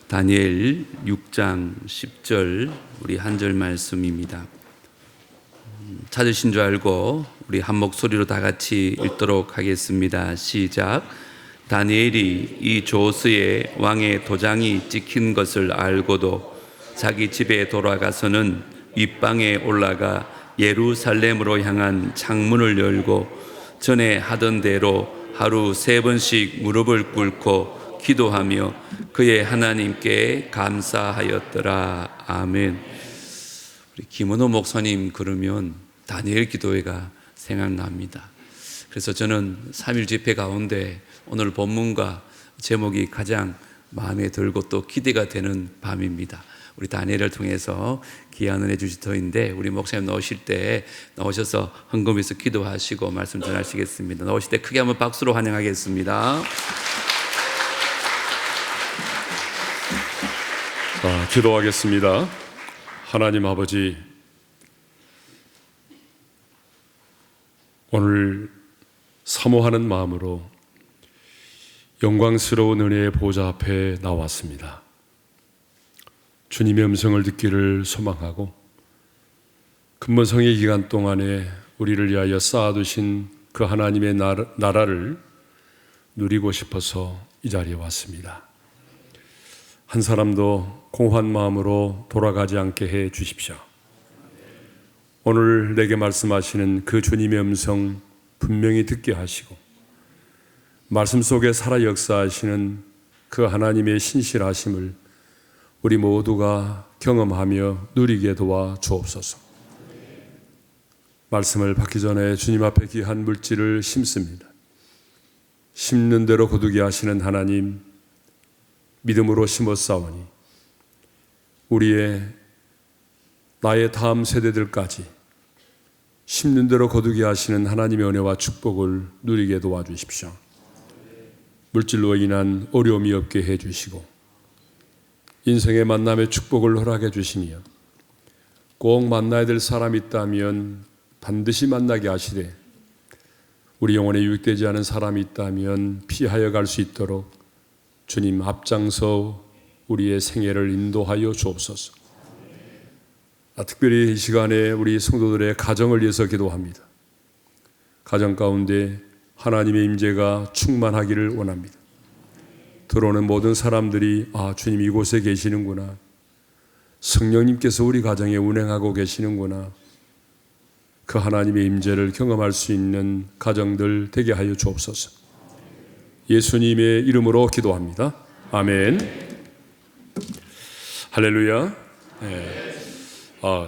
다니엘 6장 10절 우리 한 절 말씀입니다. 찾으신 줄 알고 우리 한 목소리로 다 같이 읽도록 하겠습니다. 시작. 다니엘이 이 조스에 왕의 도장이 찍힌 것을 알고도 자기 집에 돌아가서는 윗방에 올라가 예루살렘으로 향한 창문을 열고 전에 하던 대로 하루 3번씩 무릎을 꿇고 기도하며 그의 하나님께 감사하였더라. 아멘. 우리 김은호 목사님 그러면 다니엘 기도회가 생각납니다. 그래서 저는 3일 집회 가운데 오늘 본문과 제목이 가장 마음에 들고 또 기대가 되는 밤입니다. 우리 다니엘을 통해서 귀한 은혜 주실 터인데 우리 목사님 나오실 때 나오셔서 헌금해서 기도하시고 말씀 전하시겠습니다. 나오실 때 크게 한번 박수로 환영하겠습니다. 기도하겠습니다. 하나님 아버지, 오늘 사모하는 마음으로 영광스러운 은혜의 보좌 앞에 나왔습니다. 주님의 음성을 듣기를 소망하고 근본성의 기간 동안에 우리를 위하여 쌓아두신 그 하나님의 나라를 누리고 싶어서 이 자리에 왔습니다. 한 사람도 공허한 마음으로 돌아가지 않게 해 주십시오. 오늘 내게 말씀하시는 그 주님의 음성 분명히 듣게 하시고 말씀 속에 살아 역사하시는 그 하나님의 신실하심을 우리 모두가 경험하며 누리게 도와 주옵소서. 말씀을 받기 전에 주님 앞에 귀한 물질을 심습니다. 심는 대로 거두게 하시는 하나님, 믿음으로 심었사오니 나의 다음 세대들까지 심는 대로 거두게 하시는 하나님의 은혜와 축복을 누리게 도와주십시오. 물질로 인한 어려움이 없게 해주시고 인생의 만남의 축복을 허락해 주시며 꼭 만나야 될 사람이 있다면 반드시 만나게 하시되 우리 영혼에 유익되지 않은 사람이 있다면 피하여 갈 수 있도록 주님 앞장서 우리의 생애를 인도하여 주옵소서. 특별히 이 시간에 우리 성도들의 가정을 위해서 기도합니다. 가정 가운데 하나님의 임재가 충만하기를 원합니다. 들어오는 모든 사람들이 주님 이곳에 계시는구나, 성령님께서 우리 가정에 운행하고 계시는구나, 그 하나님의 임재를 경험할 수 있는 가정들 되게 하여 주옵소서. 예수님의 이름으로 기도합니다. 아멘. 할렐루야. 네.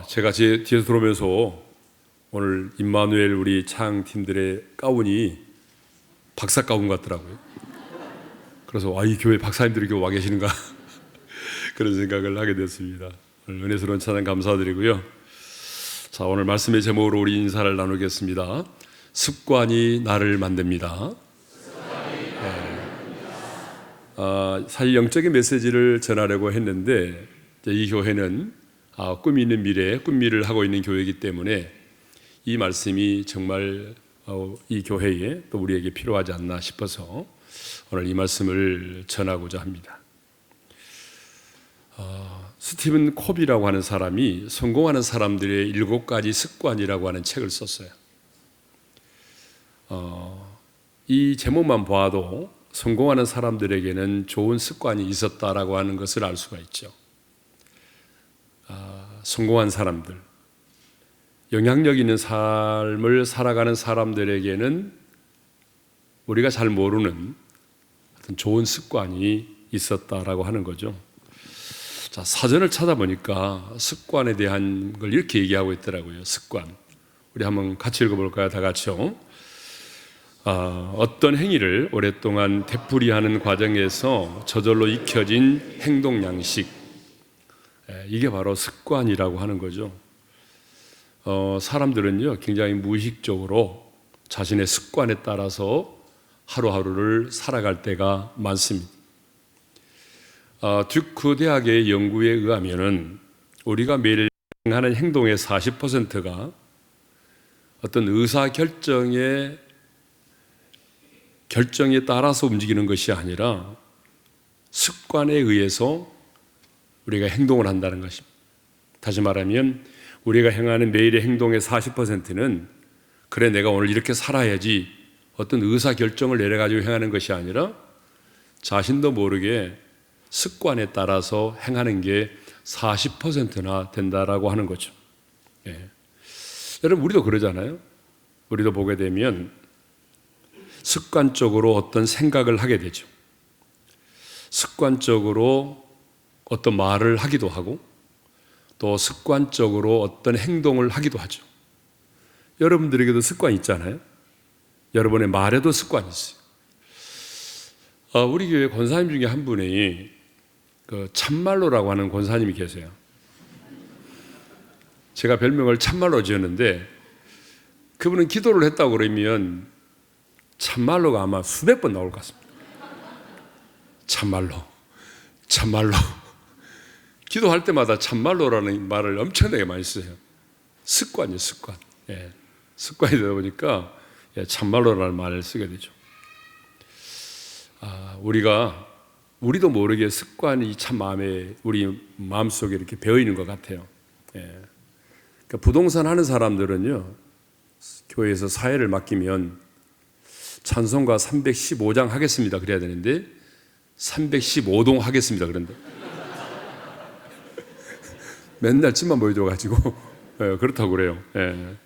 제가 제 뒤에서 들어오면서 오늘 임마누엘 우리 창팀들의 가운이 박사 가운 같더라고요. 그래서 이 교회 박사님들이 와 계시는가 그런 생각을 하게 됐습니다. 오늘 은혜스러운 찬양 감사드리고요. 자, 오늘 말씀의 제목으로 우리 인사를 나누겠습니다. 습관이 나를 만듭니다. 사실 영적인 메시지를 전하려고 했는데 이 교회는 꿈이 있는 미래에 꿈미를 하고 있는 교회이기 때문에 이 말씀이 정말 이 교회에 또 우리에게 필요하지 않나 싶어서 오늘 이 말씀을 전하고자 합니다. 스티븐 코비라고 하는 사람이 성공하는 사람들의 7가지 습관이라고 하는 책을 썼어요. 이 제목만 봐도 성공하는 사람들에게는 좋은 습관이 있었다라고 하는 것을 알 수가 있죠. 성공한 사람들, 영향력 있는 삶을 살아가는 사람들에게는 우리가 잘 모르는 어떤 좋은 습관이 있었다라고 하는 거죠. 자, 사전을 찾아보니까 습관에 대한 걸 이렇게 얘기하고 있더라고요. 습관. 우리 한번 같이 읽어볼까요? 다 같이요. 어떤 행위를 오랫동안 되풀이하는 과정에서 저절로 익혀진 행동 양식, 이게 바로 습관이라고 하는 거죠. 사람들은요 굉장히 무의식적으로 자신의 습관에 따라서 하루하루를 살아갈 때가 많습니다. 듀크 대학의 연구에 의하면은 우리가 매일 하는 행동의 40%가 어떤 의사 결정에 따라서 움직이는 것이 아니라 습관에 의해서 우리가 행동을 한다는 것입니다. 다시 말하면 우리가 행하는 매일의 행동의 40%는 그래 내가 오늘 이렇게 살아야지 어떤 의사결정을 내려가지고 행하는 것이 아니라 자신도 모르게 습관에 따라서 행하는 게 40%나 된다라고 하는 거죠. 예. 여러분 우리도 그러잖아요. 우리도 보게 되면 습관적으로 어떤 생각을 하게 되죠. 습관적으로 어떤 말을 하기도 하고 또 습관적으로 어떤 행동을 하기도 하죠. 여러분들에게도 습관이 있잖아요. 여러분의 말에도 습관이 있어요. 우리 교회 권사님 중에 한 분이 그 참말로라고 하는 권사님이 계세요. 제가 별명을 참말로 지었는데 그분은 기도를 했다고 그러면 참말로가 아마 수백 번 나올 것 같습니다. 참말로, 참말로. 기도할 때마다 참말로라는 말을 엄청나게 많이 써요. 습관이에요, 습관. 예, 습관이 되다 보니까 참말로라는 말을 쓰게 되죠. 우리도 모르게 습관이 참 우리 마음속에 이렇게 배어 있는 것 같아요. 예. 그러니까 부동산 하는 사람들은요, 교회에서 사회를 맡기면 찬송가 315장 하겠습니다. 그래야 되는데 315동 하겠습니다. 그런데 맨날 집만 보여줘가지고 그렇다고 그래요. 예.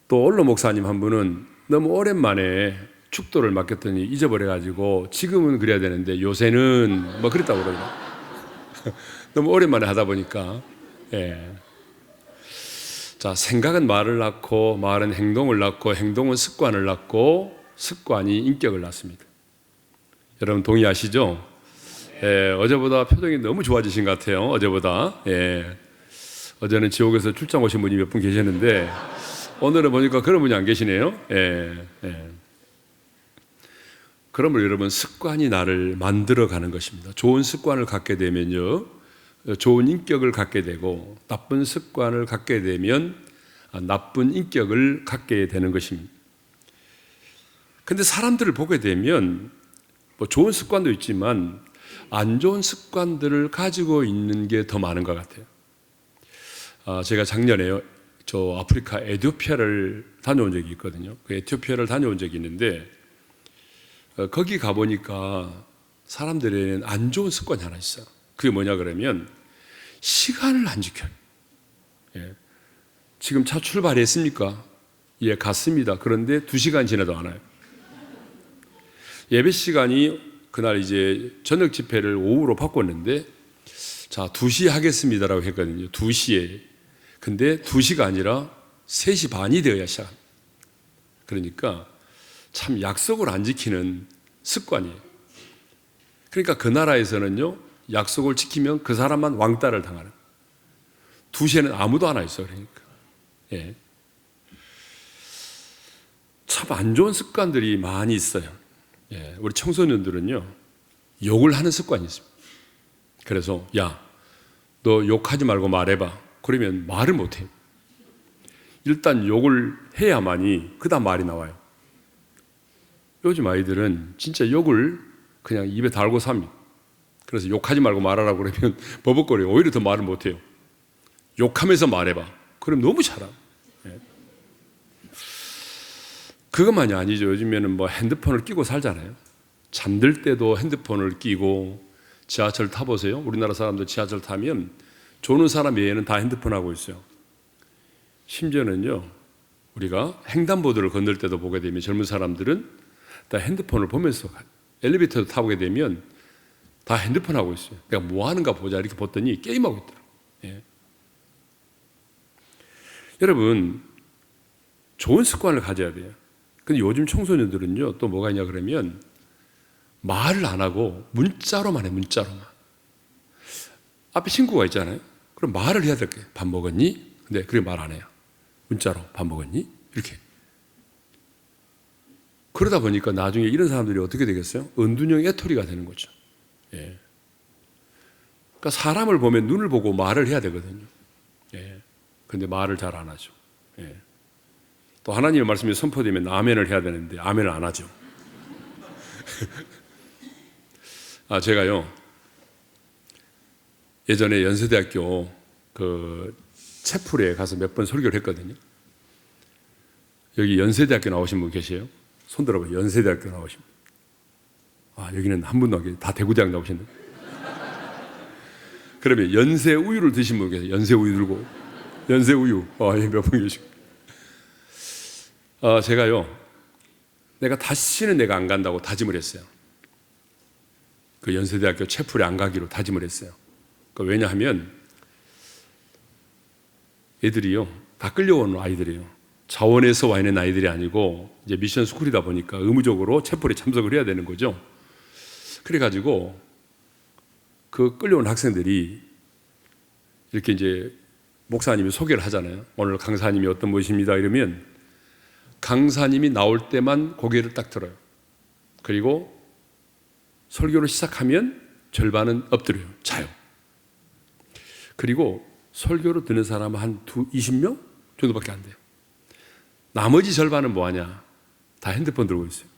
또 원로 목사님 한 분은 너무 오랜만에 축도를 맡겼더니 잊어버려가지고 지금은 그래야 되는데 요새는 뭐 그랬다고 그러더라고요. 너무 오랜만에 하다 보니까. 예. 자, 생각은 말을 낳고 말은 행동을 낳고 행동은 습관을 낳고 습관이 인격을 낳습니다. 여러분 동의하시죠? 예, 어제보다 표정이 너무 좋아지신 것 같아요. 어제보다. 예. 어제는 지옥에서 출장 오신 분이 몇 분 계셨는데 오늘은 보니까 그런 분이 안 계시네요. 예. 예. 그러므로 여러분 습관이 나를 만들어가는 것입니다. 좋은 습관을 갖게 되면요, 좋은 인격을 갖게 되고 나쁜 습관을 갖게 되면 나쁜 인격을 갖게 되는 것입니다. 그런데 사람들을 보게 되면 뭐 좋은 습관도 있지만 안 좋은 습관들을 가지고 있는 게 더 많은 것 같아요. 제가 작년에 저 아프리카 에티오피아를 다녀온 적이 있거든요. 그 에티오피아를 다녀온 적이 있는데 거기 가보니까 사람들에는 안 좋은 습관이 하나 있어요. 그게 뭐냐 그러면 시간을 안 지켜요. 예. 지금 차 출발했습니까? 예, 갔습니다. 그런데 2시간 지나도 안 와요. 예배 시간이 그날 이제 저녁 집회를 오후로 바꿨는데 자, 2시에 하겠습니다라고 했거든요. 2시에. 근데 2시가 아니라 3시 반이 되어야 시작합니다. 그러니까 참 약속을 안 지키는 습관이에요. 그러니까 그 나라에서는요, 약속을 지키면 그 사람만 왕따를 당하는. 2시에는 아무도 안 와 있어. 그러니까. 예. 참 안 좋은 습관들이 많이 있어요. 예. 우리 청소년들은요, 욕을 하는 습관이 있습니다. 그래서 야, 너 욕하지 말고 말해봐. 그러면 말을 못해요. 일단 욕을 해야만이 그 다음 말이 나와요. 요즘 아이들은 진짜 욕을 그냥 입에 달고 삽니다. 그래서 욕하지 말고 말하라고 그러면 버벅거려요. 오히려 더 말을 못해요. 욕하면서 말해봐. 그럼 너무 잘하. 예. 그것만이 아니죠. 요즘에는 뭐 핸드폰을 끼고 살잖아요. 잠들 때도 핸드폰을 끼고 지하철 타보세요. 우리나라 사람들 지하철 타면 조는 사람 외에는 다 핸드폰 하고 있어요. 심지어는요, 우리가 횡단보도를 건널 때도 보게 되면 젊은 사람들은 다 핸드폰을 보면서 가요. 엘리베이터도 타보게 되면 다 핸드폰 하고 있어요. 그러니까 뭐 하는가 보자 이렇게 봤더니 게임하고 있더라고요. 예. 여러분, 좋은 습관을 가져야 돼요. 근데 요즘 청소년들은요, 또 뭐가 있냐 그러면 말을 안 하고 문자로만 해, 문자로만. 앞에 친구가 있잖아요. 그럼 말을 해야 될 거예요. 밥 먹었니? 근데 그래 말 안 해요. 문자로 밥 먹었니? 이렇게. 그러다 보니까 나중에 이런 사람들이 어떻게 되겠어요? 은둔형 애토리가 되는 거죠. 예. 그러니까 사람을 보면 눈을 보고 말을 해야 되거든요. 예. 근데 말을 잘 안 하죠. 예. 또 하나님의 말씀이 선포되면 아멘을 해야 되는데 아멘을 안 하죠. 제가요 예전에 연세대학교 그 채플에 가서 몇 번 설교를 했거든요. 여기 연세대학교 나오신 분 계세요? 손 들어봐요. 연세대학교 나오신 분. 여기는 한 분도 안 계세요. 다 대구대학 나오셨네. 그러면 연세 우유를 드신 분 계세요? 연세 우유 들고. 연세 우유. 몇 분 계시고. 제가요, 내가 다시는 내가 안 간다고 다짐을 했어요. 그 연세대학교 채플에 안 가기로 다짐을 했어요. 왜냐하면 애들이요, 다 끌려오는 아이들이에요. 자원에서 와 있는 아이들이 아니고 이제 미션 스쿨이다 보니까 의무적으로 채플에 참석을 해야 되는 거죠. 그래가지고 그 끌려온 학생들이 이렇게 이제 목사님이 소개를 하잖아요. 오늘 강사님이 어떤 분이십니다 이러면 강사님이 나올 때만 고개를 딱 들어요. 그리고 설교를 시작하면 절반은 엎드려요. 자요. 그리고 설교를 듣는 사람은 한 20명 정도밖에 안 돼요. 나머지 절반은 뭐하냐? 다 핸드폰 들고 있어요.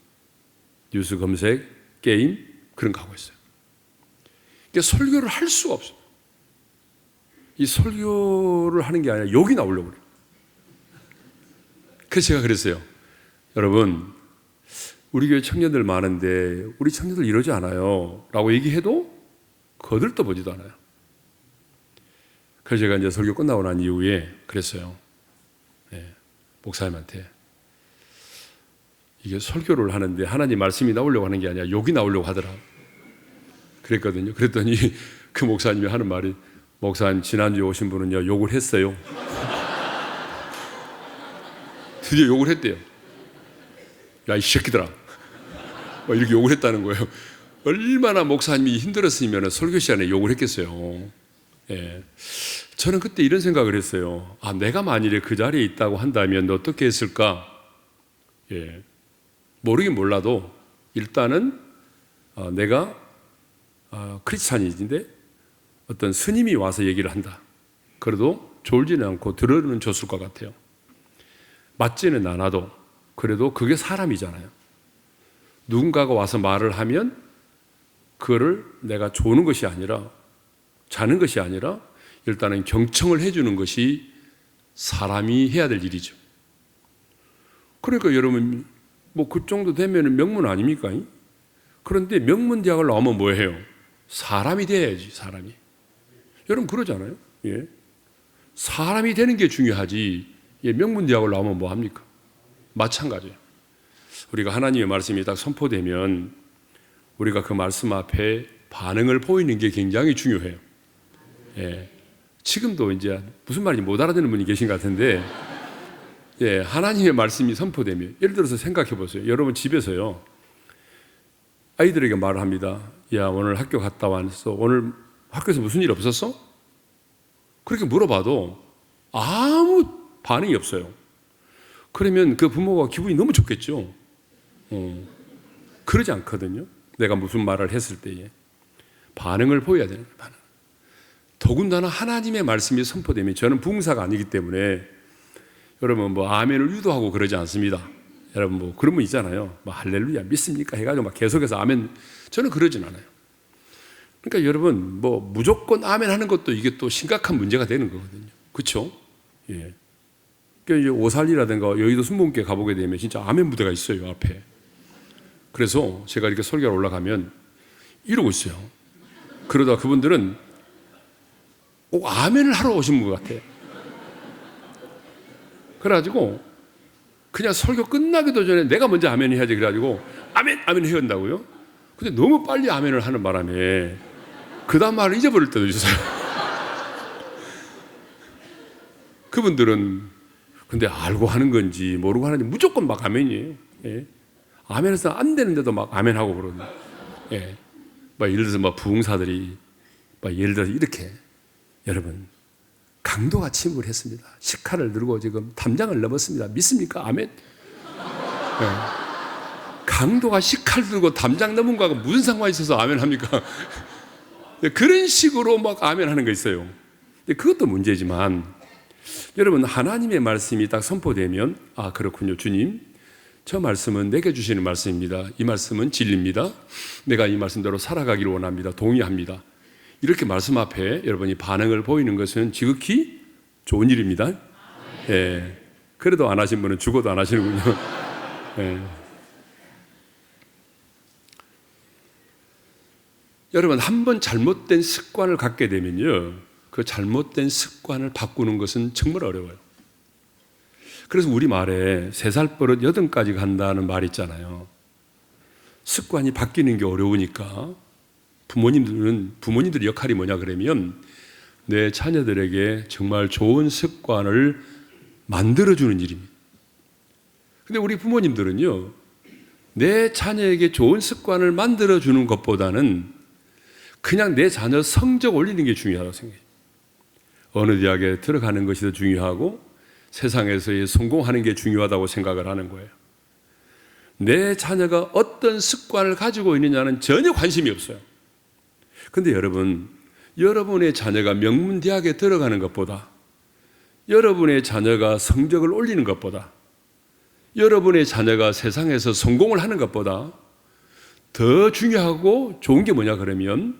뉴스 검색, 게임 그런 거 하고 있어요. 그러니까 설교를 할 수가 없어요. 이 설교를 하는 게 아니라 여기 나오려고 그래요. 그래서 제가 그랬어요. 여러분, 우리 교회 청년들 많은데 우리 청년들 이러지 않아요 라고 얘기해도 거들떠 보지도 않아요. 그래서 제가 이제 설교 끝나고 난 이후에 그랬어요. 목사님한테 이게 설교를 하는데 하나님 말씀이 나오려고 하는 게 아니라 욕이 나오려고 하더라. 그랬거든요. 그랬더니 그 목사님이 하는 말이 목사님 지난주에 오신 분은요 욕을 했어요. 드디어 욕을 했대요. 야, 이 새끼들아. 이렇게 욕을 했다는 거예요. 얼마나 목사님이 힘들었으면 설교 시간에 욕을 했겠어요. 저는 그때 이런 생각을 했어요. 내가 만일에 그 자리에 있다고 한다면 어떻게 했을까? 모르긴 몰라도 일단은 내가 크리스찬인데 어떤 스님이 와서 얘기를 한다. 그래도 졸지는 않고 들어는 줬을 것 같아요. 맞지는 않아도 그래도 그게 사람이잖아요. 누군가가 와서 말을 하면 그거를 내가 조는 것이 아니라 자는 것이 아니라 일단은 경청을 해주는 것이 사람이 해야 될 일이죠. 그러니까 여러분 그 정도 되면 명문 아닙니까? 그런데 명문대학을 나오면 뭐예요? 사람이 돼야지. 사람이. 여러분 그러잖아요. 사람이 되는 게 중요하지. 명문대학을 나오면 뭐 합니까? 마찬가지예요. 우리가 하나님의 말씀이 딱 선포되면 우리가 그 말씀 앞에 반응을 보이는 게 굉장히 중요해요. 지금도 이제 무슨 말인지 못 알아듣는 분이 계신 것 같은데, 하나님의 말씀이 선포되면, 예를 들어서 생각해 보세요. 여러분 집에서요, 아이들에게 말을 합니다. 야, 오늘 학교 갔다 왔어. 오늘 학교에서 무슨 일 없었어? 그렇게 물어봐도 아무 반응이 없어요. 그러면 그 부모가 기분이 너무 좋겠죠. 그러지 않거든요. 내가 무슨 말을 했을 때에 반응을 보여야 되는 거예요. 반응. 더군다나 하나님의 말씀이 선포되면, 저는 부흥사가 아니기 때문에 여러분 아멘을 유도하고 그러지 않습니다. 여러분 그런 분 있잖아요. 할렐루야 믿습니까? 해가지고 계속해서 아멘. 저는 그러진 않아요. 그러니까 여러분 무조건 아멘 하는 것도 이게 또 심각한 문제가 되는 거거든요. 그렇죠? 그러니까 이제 오살리라든가 여의도 순복음교회 가보게 되면 진짜 아멘 무대가 있어요 앞에. 그래서 제가 이렇게 설교를 올라가면 이러고 있어요. 그러다 그분들은 꼭 아멘을 하러 오신 분 같아요. 그래가지고 그냥 설교 끝나기도 전에 내가 먼저 아멘 해야지 그래가지고 아멘 해야 한다고요. 근데 너무 빨리 아멘을 하는 바람에 그 다음 말을 잊어버릴 때도 있어요. 그분들은 근데 알고 하는 건지 모르고 하는지 무조건 막 아멘이에요. 아멘해서 안 되는데도 막 아멘하고 그러거든요. 예를 들어서 부흥사들이 예를 들어서 이렇게, 여러분 강도가 침입을 했습니다. 식칼을 들고 지금 담장을 넘었습니다. 믿습니까? 아멘. 강도가 식칼 들고 담장 넘은 거하고 무슨 상관이 있어서 아멘 합니까? 그런 식으로 막 아멘 하는 거 있어요. 그것도 문제지만, 여러분 하나님의 말씀이 딱 선포되면 그렇군요 주님, 저 말씀은 내게 주시는 말씀입니다. 이 말씀은 진리입니다. 내가 이 말씀대로 살아가기를 원합니다. 동의합니다. 이렇게 말씀 앞에 여러분이 반응을 보이는 것은 지극히 좋은 일입니다. 예. 그래도 안 하신 분은 죽어도 안 하시는군요. 예. 여러분, 한번 잘못된 습관을 갖게 되면요, 그 잘못된 습관을 바꾸는 것은 정말 어려워요. 그래서 우리 말에 3살 버릇 8가지 간다는 말 있잖아요. 습관이 바뀌는 게 어려우니까 부모님들의 역할이 뭐냐 그러면 내 자녀들에게 정말 좋은 습관을 만들어주는 일입니다. 근데 우리 부모님들은요, 내 자녀에게 좋은 습관을 만들어주는 것보다는 그냥 내 자녀 성적 올리는 게 중요하다고 생각해요. 어느 대학에 들어가는 것이 더 중요하고 세상에서의 성공하는 게 중요하다고 생각을 하는 거예요. 내 자녀가 어떤 습관을 가지고 있느냐는 전혀 관심이 없어요. 그런데 여러분, 여러분의 자녀가 명문대학에 들어가는 것보다, 여러분의 자녀가 성적을 올리는 것보다, 여러분의 자녀가 세상에서 성공을 하는 것보다 더 중요하고 좋은 게 뭐냐 그러면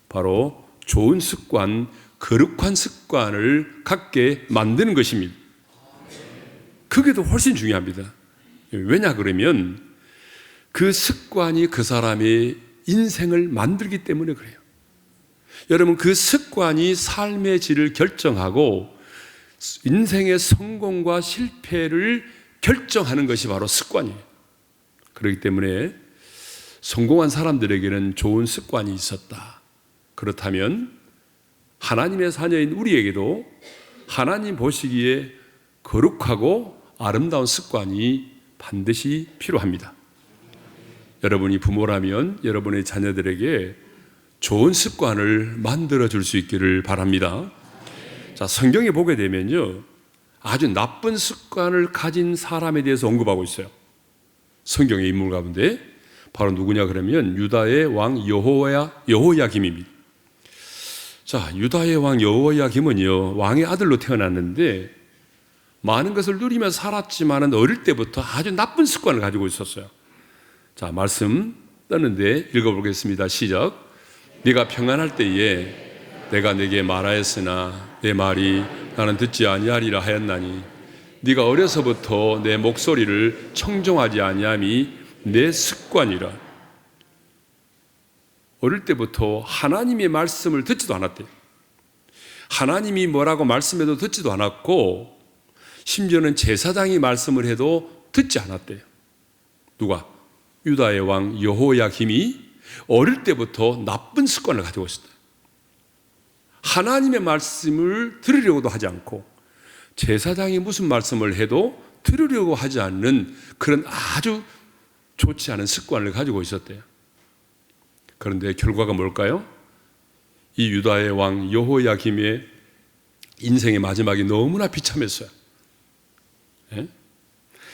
바로 좋은 습관, 거룩한 습관을 갖게 만드는 것입니다. 그게 더 훨씬 중요합니다. 왜냐 그러면 그 습관이 그 사람의 인생을 만들기 때문에 그래요. 여러분, 그 습관이 삶의 질을 결정하고 인생의 성공과 실패를 결정하는 것이 바로 습관이에요. 그렇기 때문에 성공한 사람들에게는 좋은 습관이 있었다. 그렇다면 하나님의 자녀인 우리에게도 하나님 보시기에 거룩하고 아름다운 습관이 반드시 필요합니다. 여러분이 부모라면 여러분의 자녀들에게 좋은 습관을 만들어 줄 수 있기를 바랍니다. 자, 성경에 보게 되면요, 아주 나쁜 습관을 가진 사람에 대해서 언급하고 있어요. 성경의 인물 가운데 바로 누구냐 그러면 유다의 왕 여호야김입니다. 자, 유다의 왕 여호야김은요, 왕의 아들로 태어났는데 많은 것을 누리며 살았지만 어릴 때부터 아주 나쁜 습관을 가지고 있었어요. 자, 말씀 떴는데 읽어보겠습니다. 시작. 네가 평안할 때에 내가 네게 말하였으나 내 말이 나는 듣지 아니하리라 하였나니 네가 어려서부터 내 목소리를 청종하지 아니함이 내 습관이라. 어릴 때부터 하나님의 말씀을 듣지도 않았대요. 하나님이 뭐라고 말씀해도 듣지도 않았고 심지어는 제사장이 말씀을 해도 듣지 않았대요. 누가? 유다의 왕 여호야김이 어릴 때부터 나쁜 습관을 가지고 있었다. 하나님의 말씀을 들으려고도 하지 않고 제사장이 무슨 말씀을 해도 들으려고 하지 않는 그런 아주 좋지 않은 습관을 가지고 있었대요. 그런데 결과가 뭘까요? 이 유다의 왕 여호야김의 인생의 마지막이 너무나 비참했어요. 예?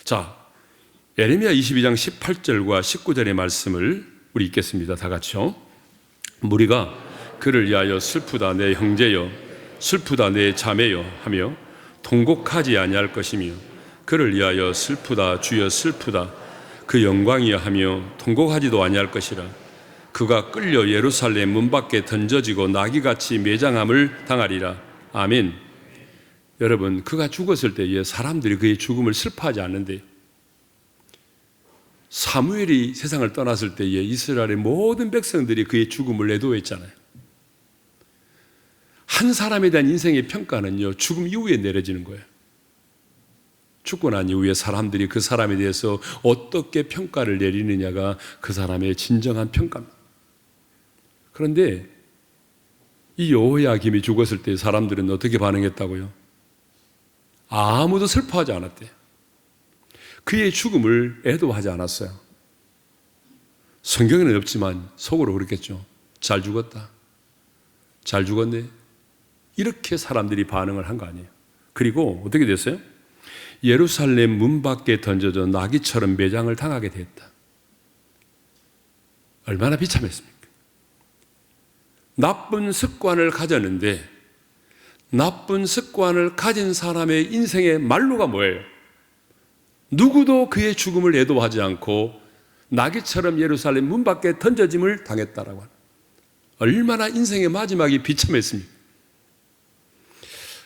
자, 예레미야 22장 18절과 19절의 말씀을 우리 읽겠습니다. 다 같이요. 무리가 그를 위하여 슬프다 내 형제여, 슬프다 내 자매여 하며 통곡하지 아니할 것이며 그를 위하여 슬프다 주여 슬프다 그 영광이여 하며 통곡하지도 아니할 것이라. 그가 끌려 예루살렘 문 밖에 던져지고 나귀같이 매장함을 당하리라. 아멘. 여러분, 그가 죽었을 때에 사람들이 그의 죽음을 슬퍼하지 않는데 사무엘이 세상을 떠났을 때에 이스라엘의 모든 백성들이 그의 죽음을 애도했잖아요. 한 사람에 대한 인생의 평가는요, 죽음 이후에 내려지는 거예요. 죽고 난 이후에 사람들이 그 사람에 대해서 어떻게 평가를 내리느냐가 그 사람의 진정한 평가입니다. 그런데 이 여호야김이 죽었을 때 사람들은 어떻게 반응했다고요? 아무도 슬퍼하지 않았대요. 그의 죽음을 애도하지 않았어요. 성경에는 없지만 속으로 그랬겠죠. 잘 죽었다. 잘 죽었네. 이렇게 사람들이 반응을 한 거 아니에요. 그리고 어떻게 됐어요? 예루살렘 문 밖에 던져져 나귀처럼 매장을 당하게 됐다. 얼마나 비참했습니까? 나쁜 습관을 가졌는데 나쁜 습관을 가진 사람의 인생의 말로가 뭐예요? 누구도 그의 죽음을 애도하지 않고 나귀처럼 예루살렘 문 밖에 던져짐을 당했다라고 하는, 얼마나 인생의 마지막이 비참했습니까?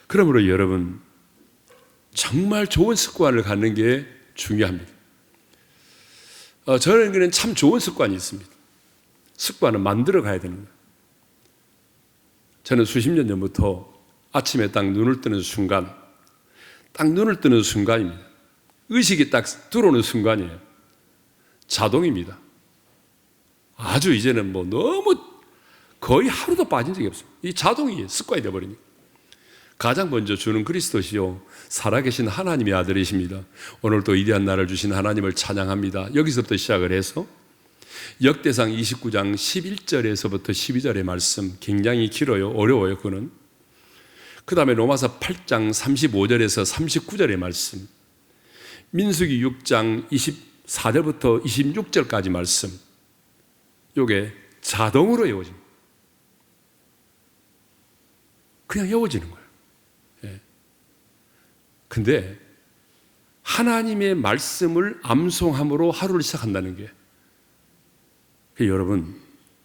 그러므로 여러분, 정말 좋은 습관을 갖는 게 중요합니다. 저에게는 참 좋은 습관이 있습니다. 습관을 만들어 가야 되는 거예요. 저는 수십 년 전부터 아침에 딱 눈을 뜨는 순간, 딱 눈을 뜨는 순간입니다. 의식이 딱 들어오는 순간이에요. 자동입니다. 아주 이제는 뭐 너무 거의 하루도 빠진 적이 없어요. 이 자동이 습관이 되어버리니까. 가장 먼저 주는 그리스도시요 살아계신 하나님의 아들이십니다. 오늘도 위대한 날을 주신 하나님을 찬양합니다. 여기서부터 시작을 해서 역대상 29장 11절에서부터 12절의 말씀, 굉장히 길어요. 어려워요. 그거는. 그 다음에 로마서 8장 35절에서 39절의 말씀, 민수기 6장 24절부터 26절까지 말씀, 이게 자동으로 외워집니다. 그냥 외워지는 거예요. 예. 근데 하나님의 말씀을 암송함으로 하루를 시작한다는 게, 여러분,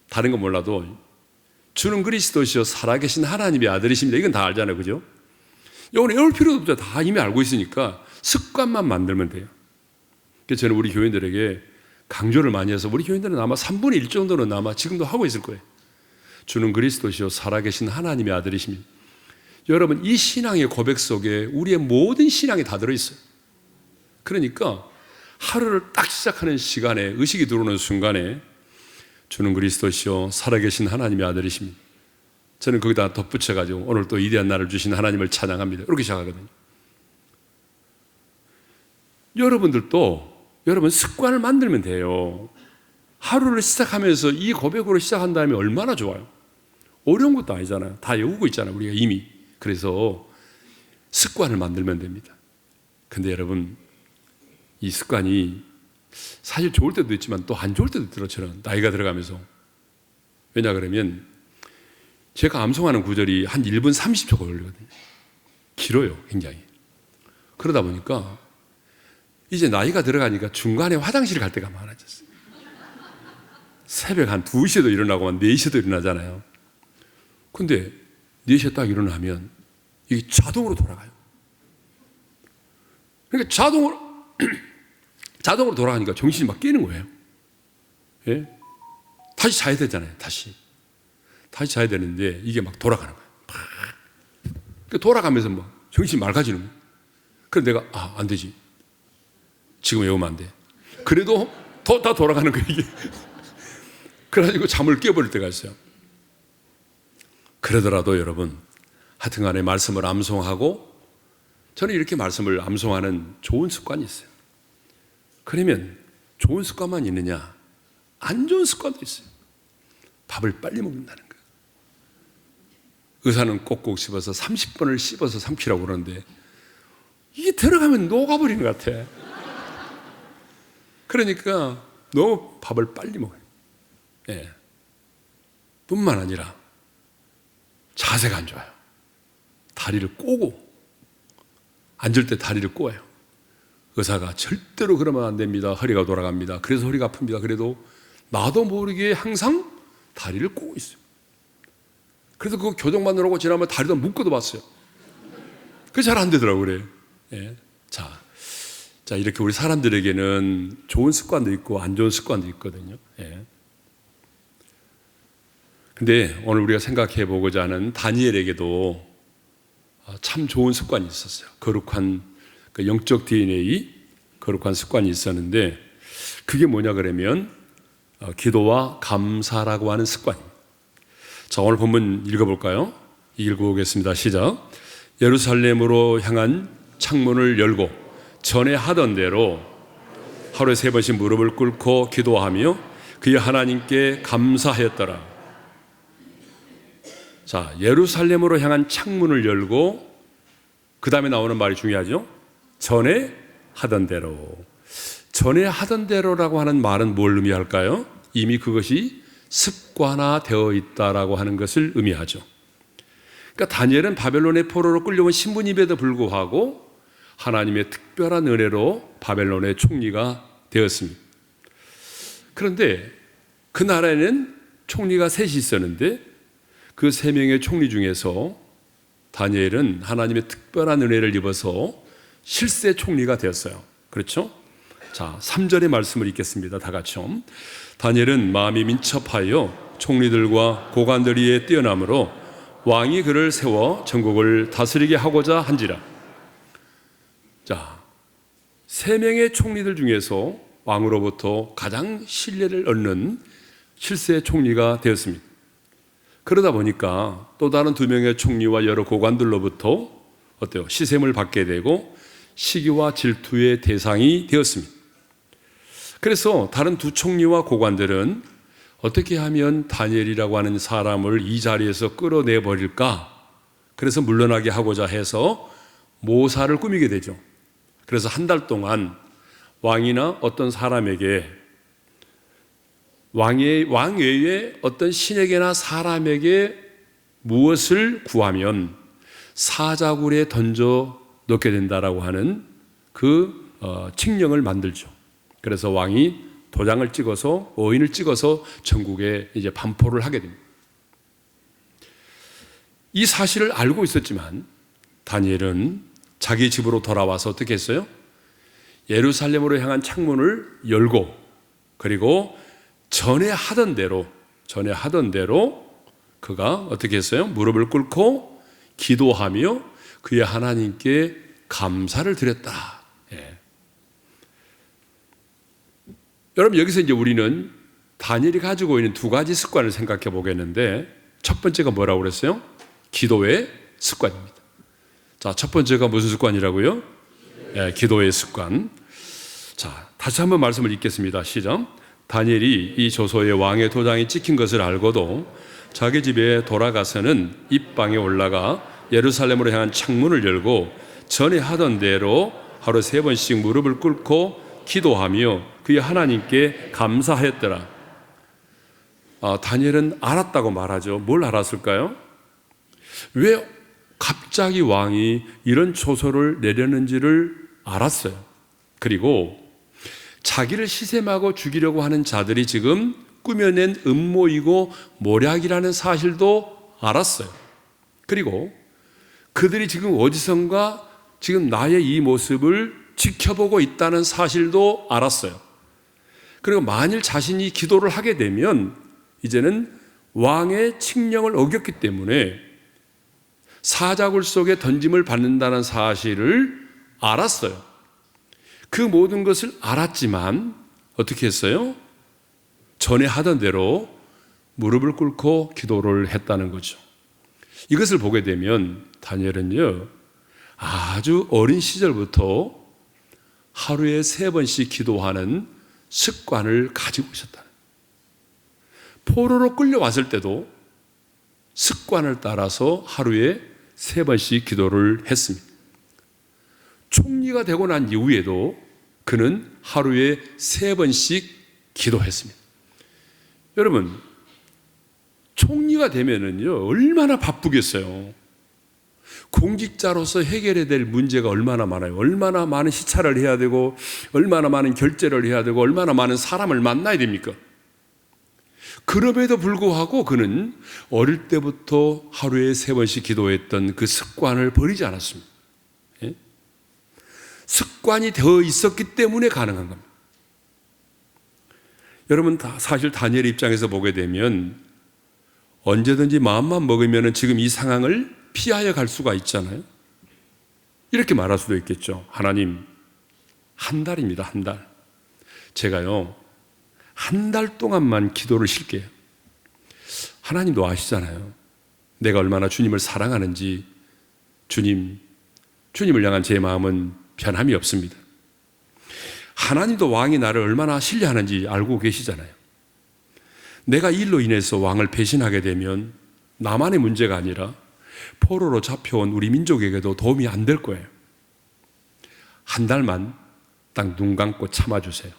다른 건 몰라도 주는 그리스도시요 살아계신 하나님의 아들이십니다. 이건 다 알잖아요. 그죠? 이건 외울 필요도 없죠. 다 이미 알고 있으니까 습관만 만들면 돼요. 그래서 저는 우리 교인들에게 강조를 많이 해서, 우리 교인들은 아마 3분의 1 정도는 아마 지금도 하고 있을 거예요. 주는 그리스도시요 살아계신 하나님의 아들이십니다. 여러분, 이 신앙의 고백 속에 우리의 모든 신앙이 다 들어있어요. 그러니까 하루를 딱 시작하는 시간에, 의식이 들어오는 순간에 주는 그리스도시요 살아계신 하나님의 아들이십니다. 저는 거기다 덧붙여가지고 오늘 또 위대한 날을 주신 하나님을 찬양합니다. 이렇게 시작하거든요. 여러분들도 여러분 습관을 만들면 돼요. 하루를 시작하면서 이 고백으로 시작한다면 얼마나 좋아요. 어려운 것도 아니잖아요. 다 외우고 있잖아요. 우리가 이미. 그래서 습관을 만들면 됩니다. 근데 여러분, 이 습관이 사실 좋을 때도 있지만 또 안 좋을 때도 있더라고요. 저는 나이가 들어가면서. 왜냐 그러면 제가 암송하는 구절이 한 1분 30초가 걸리거든요. 길어요, 굉장히. 그러다 보니까 이제 나이가 들어가니까 중간에 화장실 갈 때가 많아졌어요. 새벽 한 2시에도 일어나고 한 4시에도 일어나잖아요. 근데 4시에 딱 일어나면 이게 자동으로 돌아가요. 그러니까 자동으로 돌아가니까 정신이 막 깨는 거예요. 예? 다시 자야 되잖아요. 다시 자야 되는데 이게 막 돌아가는 거예요. 그러니까 돌아가면서 막 정신이 맑아지는 거예요. 그래서 내가 안 되지. 지금 외우면 안 돼. 그래도 다 돌아가는 거예요, 이게. 그래가지고 잠을 깨버릴 때가 있어요. 그러더라도 여러분, 하여튼간에 말씀을 암송하고, 저는 이렇게 말씀을 암송하는 좋은 습관이 있어요. 그러면 좋은 습관만 있느냐? 안 좋은 습관도 있어요. 밥을 빨리 먹는다는 거예요. 의사는 꼭꼭 씹어서 30번을 씹어서 삼키라고 그러는데 이게 들어가면 녹아버리는 것 같아. 그러니까 너무 밥을 빨리 먹어요. 예. 뿐만 아니라 자세가 안 좋아요. 다리를 꼬고, 앉을 때 다리를 꼬아요. 의사가 절대로 그러면 안 됩니다. 허리가 돌아갑니다. 그래서 허리가 아픕니다. 그래도 나도 모르게 항상 다리를 꼬고 있어요. 그래서 그거 교정받으러 오고 지나면 다리도 묶어도 봤어요. 그게 잘 안 되더라고요. 그래. 예. 자, 이렇게 우리 사람들에게는 좋은 습관도 있고 안 좋은 습관도 있거든요. 예. 근데 오늘 우리가 생각해 보고자 하는 다니엘에게도 참 좋은 습관이 있었어요. 거룩한 영적 DNA, 거룩한 습관이 있었는데, 그게 뭐냐 그러면 기도와 감사라고 하는 습관입니다. 자, 오늘 본문 읽어볼까요? 읽어보겠습니다. 시작. 예루살렘으로 향한 창문을 열고 전에 하던 대로 하루에 3번씩 무릎을 꿇고 기도하며 그의 하나님께 감사하였더라. 자, 예루살렘으로 향한 창문을 열고, 그 다음에 나오는 말이 중요하죠. 전에 하던 대로. 전에 하던 대로라고 하는 말은 뭘 의미할까요? 이미 그것이 습관화되어 있다라고 하는 것을 의미하죠. 그러니까 다니엘은 바벨론의 포로로 끌려온 신분임에도 불구하고 하나님의 특별한 은혜로 바벨론의 총리가 되었습니다. 그런데 그 나라에는 총리가 셋이 있었는데 그 3명의 총리 중에서 다니엘은 하나님의 특별한 은혜를 입어서 실세 총리가 되었어요. 그렇죠? 자, 3절의 말씀을 읽겠습니다. 다 같이요. 다니엘은 마음이 민첩하여 총리들과 고관들이에 뛰어남으로 왕이 그를 세워 전국을 다스리게 하고자 한지라. 자, 3명의 총리들 중에서 왕으로부터 가장 신뢰를 얻는 실세 총리가 되었습니다. 그러다 보니까 또 다른 2명의 총리와 여러 고관들로부터 어때요? 시샘을 받게 되고 시기와 질투의 대상이 되었습니다. 그래서 다른 2 총리와 고관들은 어떻게 하면 다니엘이라고 하는 사람을 이 자리에서 끌어내 버릴까? 그래서 물러나게 하고자 해서 모사를 꾸미게 되죠. 그래서 1달 동안 왕이나 어떤 사람에게 왕 외에 어떤 신에게나 사람에게 무엇을 구하면 사자굴에 던져 넣게 된다라고 하는 그 칙령을 만들죠. 그래서 왕이 도장을 찍어서 어인을 찍어서 전국에 이제 반포를 하게 됩니다. 이 사실을 알고 있었지만 다니엘은 자기 집으로 돌아와서 어떻게 했어요? 예루살렘으로 향한 창문을 열고 그리고 전에 하던 대로 그가 어떻게 했어요? 무릎을 꿇고 기도하며 그의 하나님께 감사를 드렸다. 예. 여러분 여기서 이제 우리는 다니엘이 가지고 있는 2가지 습관을 생각해 보겠는데 첫 번째가 뭐라고 그랬어요? 기도의 습관입니다. 자, 첫 번째가 무슨 습관이라고요? 예, 기도의 습관. 자, 다시 한번 말씀을 읽겠습니다. 시작. 다니엘이 이 조서에 왕의 도장이 찍힌 것을 알고도 자기 집에 돌아가서는 입방에 올라가 예루살렘으로 향한 창문을 열고 전에 하던 대로 하루 3번씩 무릎을 꿇고 기도하며 그의 하나님께 감사하였더라. 다니엘은 알았다고 말하죠. 뭘 알았을까요? 왜 갑자기 왕이 이런 조서를 내렸는지를 알았어요. 그리고 자기를 시샘하고 죽이려고 하는 자들이 지금 꾸며낸 음모이고 모략이라는 사실도 알았어요. 그리고 그들이 지금 어디선가 지금 나의 이 모습을 지켜보고 있다는 사실도 알았어요. 그리고 만일 자신이 기도를 하게 되면 이제는 왕의 칙령을 어겼기 때문에 사자굴 속에 던짐을 받는다는 사실을 알았어요. 그 모든 것을 알았지만 어떻게 했어요? 전에 하던 대로 무릎을 꿇고 기도를 했다는 거죠. 이것을 보게 되면 다니엘은요, 아주 어린 시절부터 하루에 3번씩 기도하는 습관을 가지고 있었다. 포로로 끌려왔을 때도 습관을 따라서 하루에 3번씩 기도를 했습니다. 총리가 되고 난 이후에도 그는 하루에 3번씩 기도했습니다. 여러분, 총리가 되면은요, 얼마나 바쁘겠어요. 공직자로서 해결해야 될 문제가 얼마나 많아요. 얼마나 많은 시찰을 해야 되고, 얼마나 많은 결제를 해야 되고, 얼마나 많은 사람을 만나야 됩니까? 그럼에도 불구하고 그는 어릴 때부터 하루에 3번씩 기도했던 그 습관을 버리지 않았습니다. 예? 습관이 되어 있었기 때문에 가능한 겁니다. 여러분, 사실 다니엘의 입장에서 보게 되면 언제든지 마음만 먹으면 지금 이 상황을 피하여 갈 수가 있잖아요. 이렇게 말할 수도 있겠죠. 하나님, 1달입니다. 1달. 제가요, 1달 동안만 기도를 쉴게요. 하나님도 아시잖아요. 내가 얼마나 주님을 사랑하는지. 주님을 향한 제 마음은 변함이 없습니다. 하나님도 왕이 나를 얼마나 신뢰하는지 알고 계시잖아요. 내가 이 일로 인해서 왕을 배신하게 되면 나만의 문제가 아니라 포로로 잡혀온 우리 민족에게도 도움이 안 될 거예요. 1달만 딱 눈 감고 참아주세요.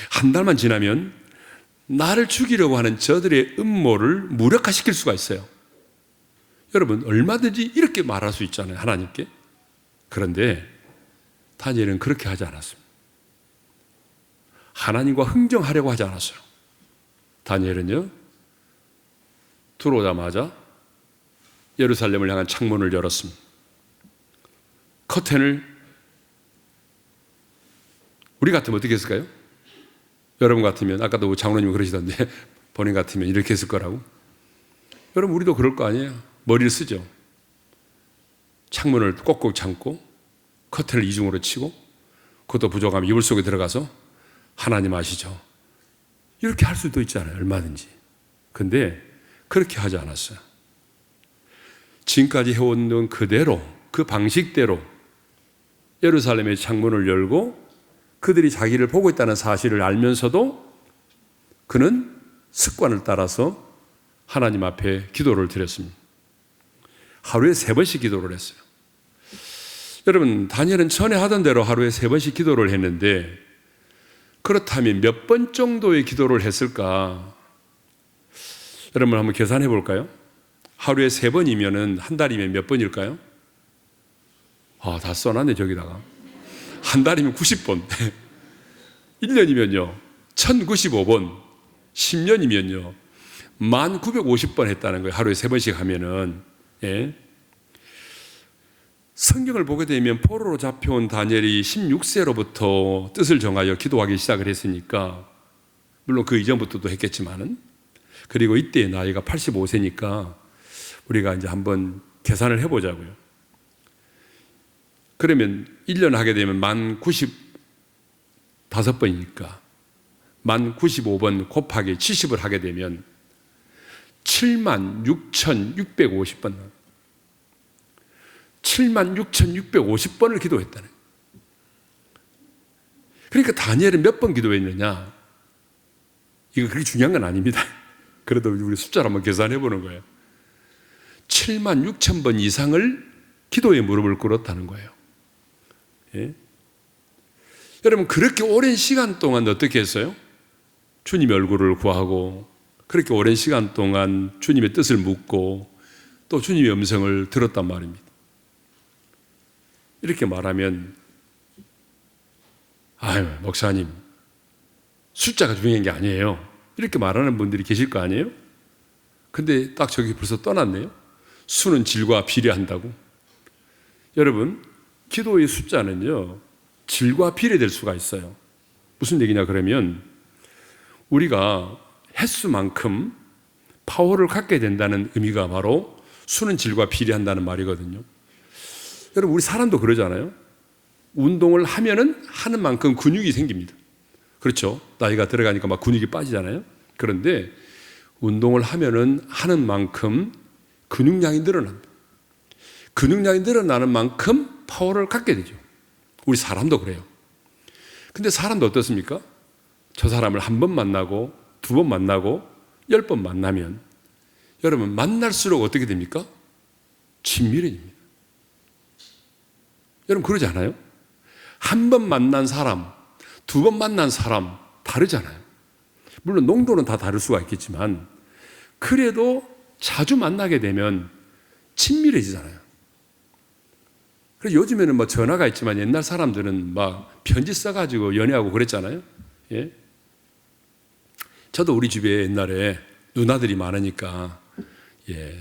1달만 지나면 나를 죽이려고 하는 저들의 음모를 무력화시킬 수가 있어요. 여러분, 얼마든지 이렇게 말할 수 있잖아요, 하나님께. 그런데 다니엘은 그렇게 하지 않았습니다. 하나님과 흥정하려고 하지 않았어요. 다니엘은요, 들어오자마자 예루살렘을 향한 창문을 열었습니다. 커튼을, 우리 같으면 어떻게 했을까요? 여러분 같으면, 아까도 장로님 그러시던데 본인 같으면 이렇게 했을 거라고. 여러분, 우리도 그럴 거 아니에요? 머리를 쓰죠. 창문을 꼭꼭 잠고 커튼을 이중으로 치고, 그것도 부족하면 이불 속에 들어가서 하나님 아시죠? 이렇게 할 수도 있잖아요. 얼마든지. 근데 그렇게 하지 않았어요. 지금까지 해온 건 그대로, 그 방식대로 예루살렘의 창문을 열고 그들이 자기를 보고 있다는 사실을 알면서도 그는 습관을 따라서 하나님 앞에 기도를 드렸습니다. 하루에 3번씩 기도를 했어요. 여러분, 다니엘은 전에 하던 대로 하루에 3번씩 기도를 했는데, 그렇다면 몇 번 정도의 기도를 했을까? 여러분 한번 계산해 볼까요? 하루에 3번이면은 한 달이면 몇 번일까요? 다 써놨네 저기다가. 한 달이면 90번 1년이면요 1095번, 10년이면요 1950번 했다는 거예요. 하루에 3번씩 하면은. 예. 성경을 보게 되면 포로로 잡혀온 다니엘이 16세로부터 뜻을 정하여 기도하기 시작을 했으니까, 물론 그 이전부터도 했겠지만은, 그리고 이때의 나이가 85세니까 우리가 이제 한번 계산을 해보자고요. 그러면 1년 하게 되면 1095번이니까 1095번 곱하기 70을 하게 되면 76,650번, 76,650번을 기도했다는 거예요. 그러니까 다니엘은 몇 번 기도했느냐? 이거 그렇게 중요한 건 아닙니다. 그래도 우리 숫자를 한번 계산해 보는 거예요. 76,000번 이상을 기도에 무릎을 꿇었다는 거예요. 예? 여러분, 그렇게 오랜 시간 동안 어떻게 했어요? 주님의 얼굴을 구하고, 그렇게 오랜 시간 동안 주님의 뜻을 묻고, 또 주님의 음성을 들었단 말입니다. 이렇게 말하면, 아유, 목사님, 숫자가 중요한 게 아니에요. 이렇게 말하는 분들이 계실 거 아니에요? 근데 딱 저기 벌써 떠났네요. 수는 질과 비례한다고. 여러분, 기도의 숫자는요, 질과 비례될 수가 있어요. 무슨 얘기냐 그러면, 우리가 횟수만큼 파워를 갖게 된다는 의미가 바로 수는 질과 비례한다는 말이거든요. 여러분, 우리 사람도 그러잖아요. 운동을 하면은 하는 만큼 근육이 생깁니다. 그렇죠? 나이가 들어가니까 막 근육이 빠지잖아요. 그런데 운동을 하면은 하는 만큼 근육량이 늘어납니다. 근육량이 늘어나는 만큼 파워를 갖게 되죠. 우리 사람도 그래요. 근데 사람도 어떻습니까? 저 사람을 한 번 만나고, 2번 만나고, 10번 만나면 여러분, 만날수록 어떻게 됩니까? 친밀해집니다. 여러분, 그러지 않아요? 한 번 만난 사람, 2번 만난 사람 다르잖아요. 물론 농도는 다 다를 수가 있겠지만, 그래도 자주 만나게 되면 친밀해지잖아요. 그래서 요즘에는 뭐 전화가 있지만 옛날 사람들은 막 편지 써가지고 연애하고 그랬잖아요. 예? 저도 우리 집에 옛날에 누나들이 많으니까, 예,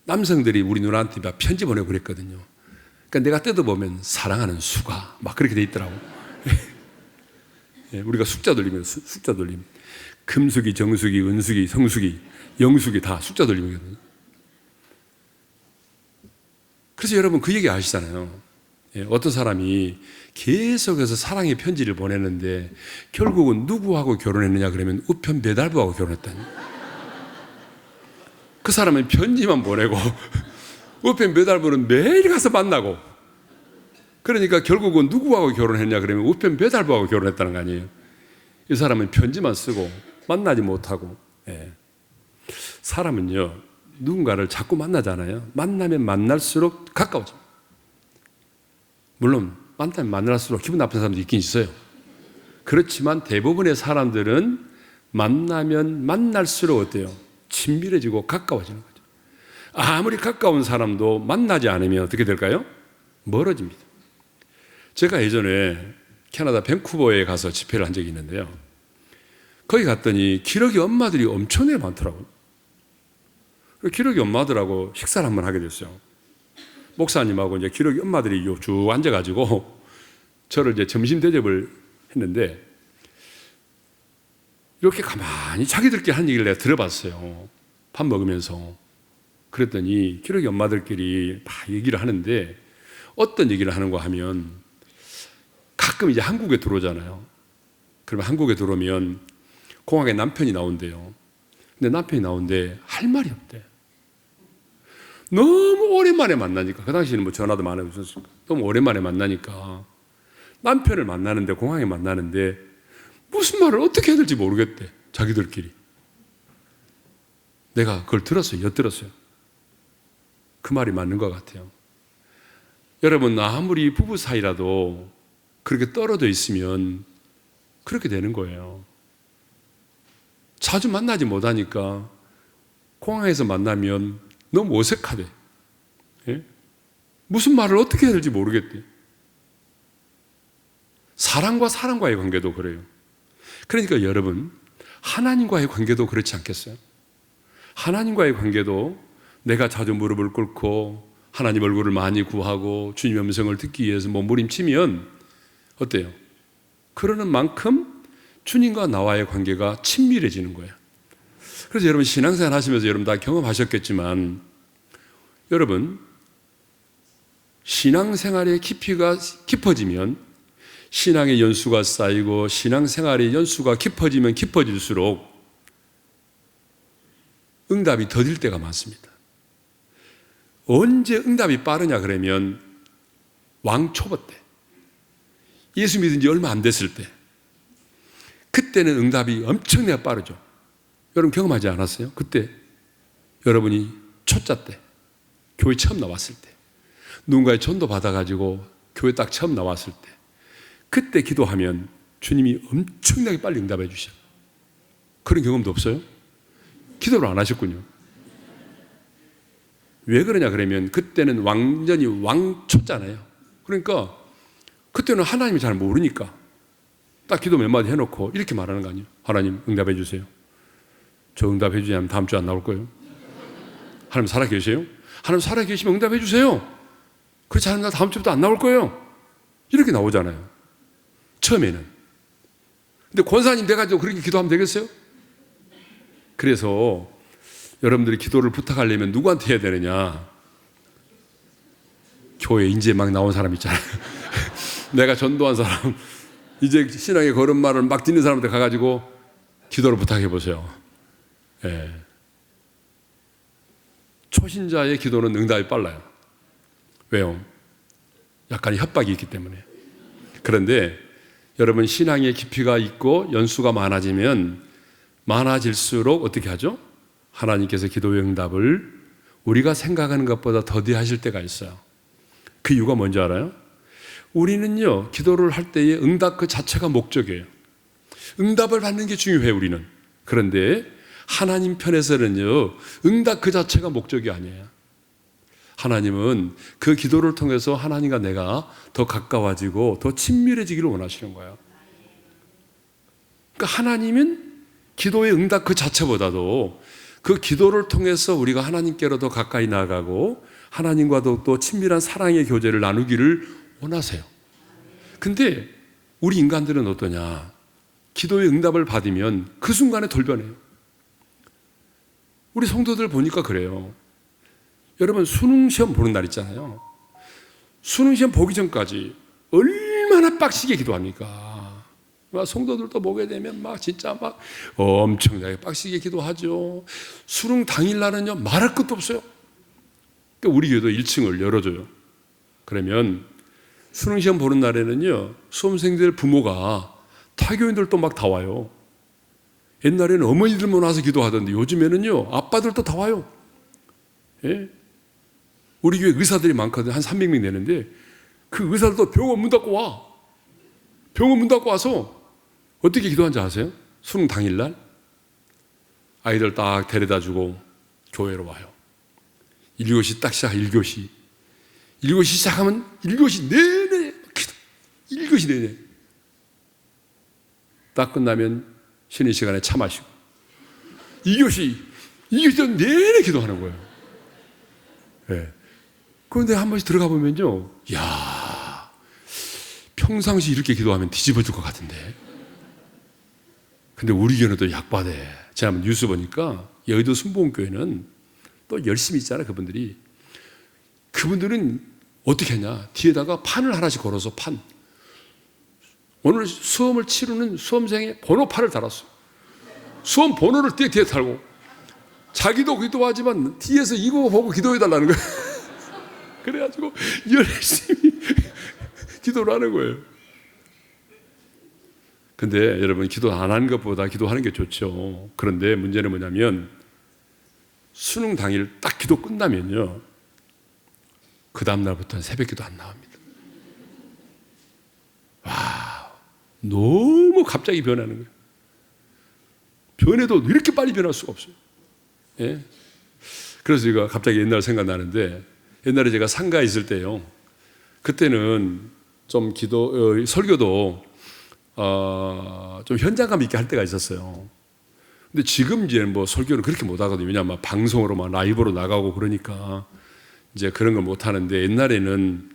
남성들이 우리 누나한테 막 편지 보내고 그랬거든요. 그러니까 내가 뜯어보면 사랑하는 수가 막 그렇게 돼 있더라고. 예, 우리가 숫자 돌리면 숫자 돌림. 금수기, 정수기, 은수기, 성수기, 영수기 다 숫자 돌림이거든요. 그래서 여러분 그 얘기 아시잖아요. 예, 어떤 사람이 계속해서 사랑의 편지를 보내는데 결국은 누구하고 결혼했느냐 그러면 우편 배달부하고 결혼했다니. 그 사람은 편지만 보내고 우편 배달부는 매일 가서 만나고, 그러니까 결국은 누구하고 결혼했냐 그러면 우편 배달부하고 결혼했다는 거 아니에요. 이 사람은 편지만 쓰고 만나지 못하고. 예. 사람은요, 누군가를 자꾸 만나잖아요. 만나면 만날수록 가까워집니다. 물론 만나면 만날수록 기분 나쁜 사람도 있긴 있어요. 그렇지만 대부분의 사람들은 만나면 만날수록 어때요? 친밀해지고 가까워지는 거죠. 아무리 가까운 사람도 만나지 않으면 어떻게 될까요? 멀어집니다. 제가 예전에 캐나다 밴쿠버에 가서 집회를 한 적이 있는데요. 거기 갔더니 기러기 엄마들이 엄청나게 많더라고요. 기러기 엄마들하고 식사를 한번 하게 됐어요. 목사님하고 이제 기러기 엄마들이 쭉 앉아가지고 저를 이제 점심 대접을 했는데 이렇게 가만히 자기들끼리 하는 얘기를 내가 들어봤어요. 밥 먹으면서. 그랬더니 기러기 엄마들끼리 막 얘기를 하는데 어떤 얘기를 하는가 하면 가끔 이제 한국에 들어오잖아요. 그러면 한국에 들어오면 공항에 남편이 나온대요. 근데 남편이 나오는데 할 말이 없대. 너무 오랜만에 만나니까, 그 당시에는 뭐 전화도 많이 없었으니까 너무 오랜만에 만나니까 남편을 만나는데, 공항에 만나는데 무슨 말을 어떻게 해야 될지 모르겠대. 자기들끼리. 내가 그걸 들었어요. 엿들었어요. 그 말이 맞는 것 같아요. 여러분, 아무리 부부 사이라도 그렇게 떨어져 있으면 그렇게 되는 거예요. 자주 만나지 못하니까 공항에서 만나면 너무 어색하대. 예? 무슨 말을 어떻게 해야 될지 모르겠대. 사람과 사람과의 관계도 그래요. 그러니까 여러분, 하나님과의 관계도 그렇지 않겠어요? 하나님과의 관계도 내가 자주 무릎을 꿇고 하나님 얼굴을 많이 구하고 주님의 음성을 듣기 위해서 몸부림치면 어때요? 그러는 만큼 주님과 나와의 관계가 친밀해지는 거예요. 그래서 여러분, 신앙생활 하시면서 여러분 다 경험하셨겠지만, 여러분 신앙생활의 깊이가 깊어지면 신앙의 연수가 쌓이고 신앙생활의 연수가 깊어지면 깊어질수록 응답이 더딜 때가 많습니다. 언제 응답이 빠르냐 그러면 왕초보 때, 예수 믿은 지 얼마 안 됐을 때, 그때는 응답이 엄청나게 빠르죠. 여러분 경험하지 않았어요? 그때 여러분이 초짜 때, 교회 처음 나왔을 때, 누군가의 전도 받아가지고 교회 딱 처음 나왔을 때, 그때 기도하면 주님이 엄청나게 빨리 응답해 주셔요. 그런 경험도 없어요? 기도를 안 하셨군요. 왜 그러냐 그러면 그때는 완전히 왕초잖아요. 그러니까 그때는 하나님이 잘 모르니까 딱 기도 몇 마디 해놓고 이렇게 말하는 거 아니에요? 하나님 응답해 주세요. 저 응답해 주지 않으면 다음 주 안 나올 거예요. 하나님 살아 계세요? 하나님 살아 계시면 응답해 주세요. 그렇지 않으면 다음 주부터 안 나올 거예요. 이렇게 나오잖아요, 처음에는. 근데 권사님 돼가지고 그렇게 기도하면 되겠어요? 그래서 여러분들이 기도를 부탁하려면 누구한테 해야 되느냐? 교회 이제 막 나온 사람 있잖아요. 내가 전도한 사람, 이제 신앙의 걸음마를 막 뛰는 사람한테 가가지고 기도를 부탁해 보세요. 예. 초신자의 기도는 응답이 빨라요. 왜요? 약간의 협박이 있기 때문에. 그런데 여러분, 신앙의 깊이가 있고 연수가 많아지면 많아질수록 어떻게 하죠? 하나님께서 기도의 응답을 우리가 생각하는 것보다 더디하실 때가 있어요. 그 이유가 뭔지 알아요? 우리는요, 기도를 할 때의 응답 그 자체가 목적이에요. 응답을 받는 게 중요해요, 우리는. 그런데 하나님 편에서는요, 응답 그 자체가 목적이 아니에요. 하나님은 그 기도를 통해서 하나님과 내가 더 가까워지고 더 친밀해지기를 원하시는 거예요. 그러니까 하나님은 기도의 응답 그 자체보다도 그 기도를 통해서 우리가 하나님께로 더 가까이 나아가고 하나님과도 또 친밀한 사랑의 교제를 나누기를 원하세요. 근데 우리 인간들은 어떠냐? 기도의 응답을 받으면 그 순간에 돌변해요. 우리 성도들 보니까 그래요. 여러분, 수능시험 보는 날 있잖아요. 수능시험 보기 전까지 얼마나 빡시게 기도합니까? 성도들도 보게 되면 막 진짜 막 엄청나게 빡시게 기도하죠. 수능 당일날은요, 말할 것도 없어요. 그러니까 우리 교회도 1층을 열어줘요. 그러면 수능시험 보는 날에는요, 수험생들 부모가 타교인들도 막 다 와요. 옛날에는 어머니들만 와서 기도하던데 요즘에는요, 아빠들도 다 와요. 예? 우리 교회 의사들이 많거든요. 한 300명 되는데 그 의사들도 병원 문 닫고 와. 병원 문 닫고 와서 어떻게 기도하는지 아세요? 수능 당일날 아이들 딱 데려다 주고 교회로 와요. 1교시 딱 시작. 1교시 시작하면 1교시 내내 기도. 이것이 내내. 딱 끝나면 쉬는 시간에 차 마시고. 이것이 내내 기도하는 거예요. 네. 그런데 한 번씩 들어가 보면요. 야, 평상시 이렇게 기도하면 뒤집어질 것 같은데. 근데 우리 교회는 약바대. 제가 한번 뉴스 보니까 여의도 순복음교회는 또 열심히 있잖아요. 그분들은 어떻게 했냐. 뒤에다가 판을 하나씩 걸어서 판. 오늘 수험을 치르는 수험생의 번호판을 달았어. 수험 번호를 뒤에 달고. 자기도 기도하지만 뒤에서 이거 보고 기도해달라는 거예요. 그래가지고 열심히 기도를 하는 거예요. 근데 여러분, 기도 안 하는 것보다 기도하는 게 좋죠. 그런데 문제는 뭐냐면 수능 당일 딱 기도 끝나면요, 그 다음날부터는 새벽 기도 안 나옵니다. 와, 너무 갑자기 변하는 거예요. 변해도 이렇게 빨리 변할 수가 없어요. 예? 그래서 제가 갑자기 옛날 생각나는데, 옛날에 제가 상가에 있을 때요, 그때는 좀 설교도 좀 현장감 있게 할 때가 있었어요. 근데 지금 이제 뭐 설교는 그렇게 못 하거든요. 왜냐하면 방송으로 막 라이브로 나가고 그러니까 이제 그런 걸 못 하는데, 옛날에는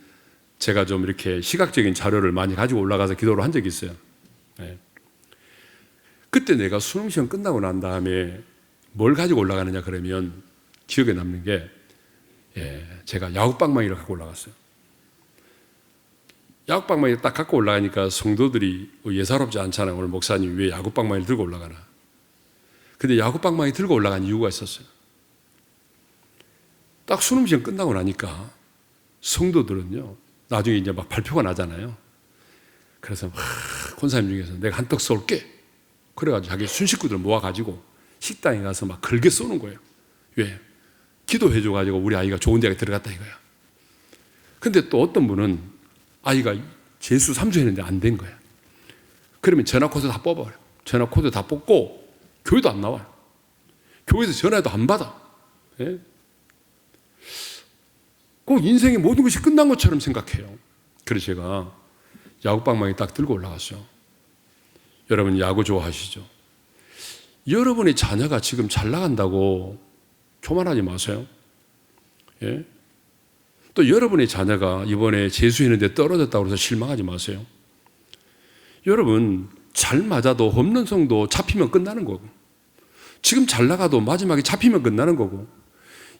제가 좀 이렇게 시각적인 자료를 많이 가지고 올라가서 기도를 한 적이 있어요. 네. 그때 내가 수능 시험 끝나고 난 다음에 뭘 가지고 올라가느냐 그러면 기억에 남는 게, 제가 야구방망이를 갖고 올라갔어요. 야구방망이를 딱 갖고 올라가니까 성도들이 예사롭지 않잖아요. 오늘 목사님이 왜 야구방망이를 들고 올라가나. 근데 야구방망이 들고 올라간 이유가 있었어요. 딱 수능 시험 끝나고 나니까 성도들은요, 나중에 이제 막 발표가 나잖아요. 그래서 권사님 중에서 내가 한턱 쏠게. 그래가지고 자기 순식구들 모아가지고 식당에 가서 막 걸게 쏘는 거예요. 왜? 기도해줘가지고 우리 아이가 좋은 대학에 들어갔다 이거야. 근데 또 어떤 분은 아이가 재수 3주 했는데 안 된 거야. 그러면 전화 코드 다 뽑아버려요. 전화 코드 다 뽑고 교회도 안 나와요. 교회에서 전화도 안 받아. 예? 꼭 인생의 모든 것이 끝난 것처럼 생각해요. 그래서 제가 야구방망이 딱 들고 올라갔어요. 여러분 야구 좋아하시죠? 여러분의 자녀가 지금 잘 나간다고 교만하지 마세요. 예? 또 여러분의 자녀가 이번에 재수했는데 떨어졌다고 해서 실망하지 마세요. 여러분 잘 맞아도 홈런성도 잡히면 끝나는 거고, 지금 잘 나가도 마지막에 잡히면 끝나는 거고,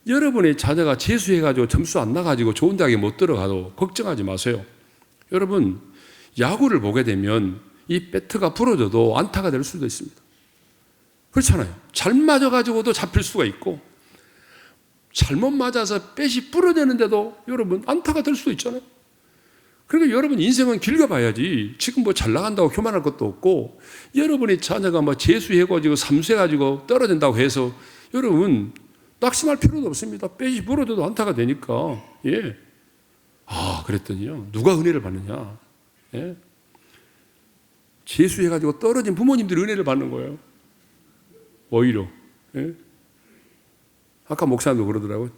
여러분의 자녀가 재수해가지고 점수 안 나가지고 좋은 대학에 못 들어가도 걱정하지 마세요. 여러분 야구를 보게 되면 이 배트가 부러져도 안타가 될 수도 있습니다. 그렇잖아요. 잘 맞아가지고도 잡힐 수가 있고, 잘못 맞아서 뱃이 부러지는데도 여러분 안타가 될 수도 있잖아요. 그러니까 여러분 인생은 길게 봐야지. 지금 뭐 잘 나간다고 교만할 것도 없고, 여러분의 자녀가 뭐 재수해가지고 삼수해가지고 떨어진다고 해서 여러분 낙심할 필요도 없습니다. 뱃이 부러져도 안타가 되니까. 예. 아, 그랬더니요, 누가 은혜를 받느냐. 예. 재수해가지고 떨어진 부모님들이 은혜를 받는 거예요. 오히려. 예? 아까 목사님도 그러더라고요.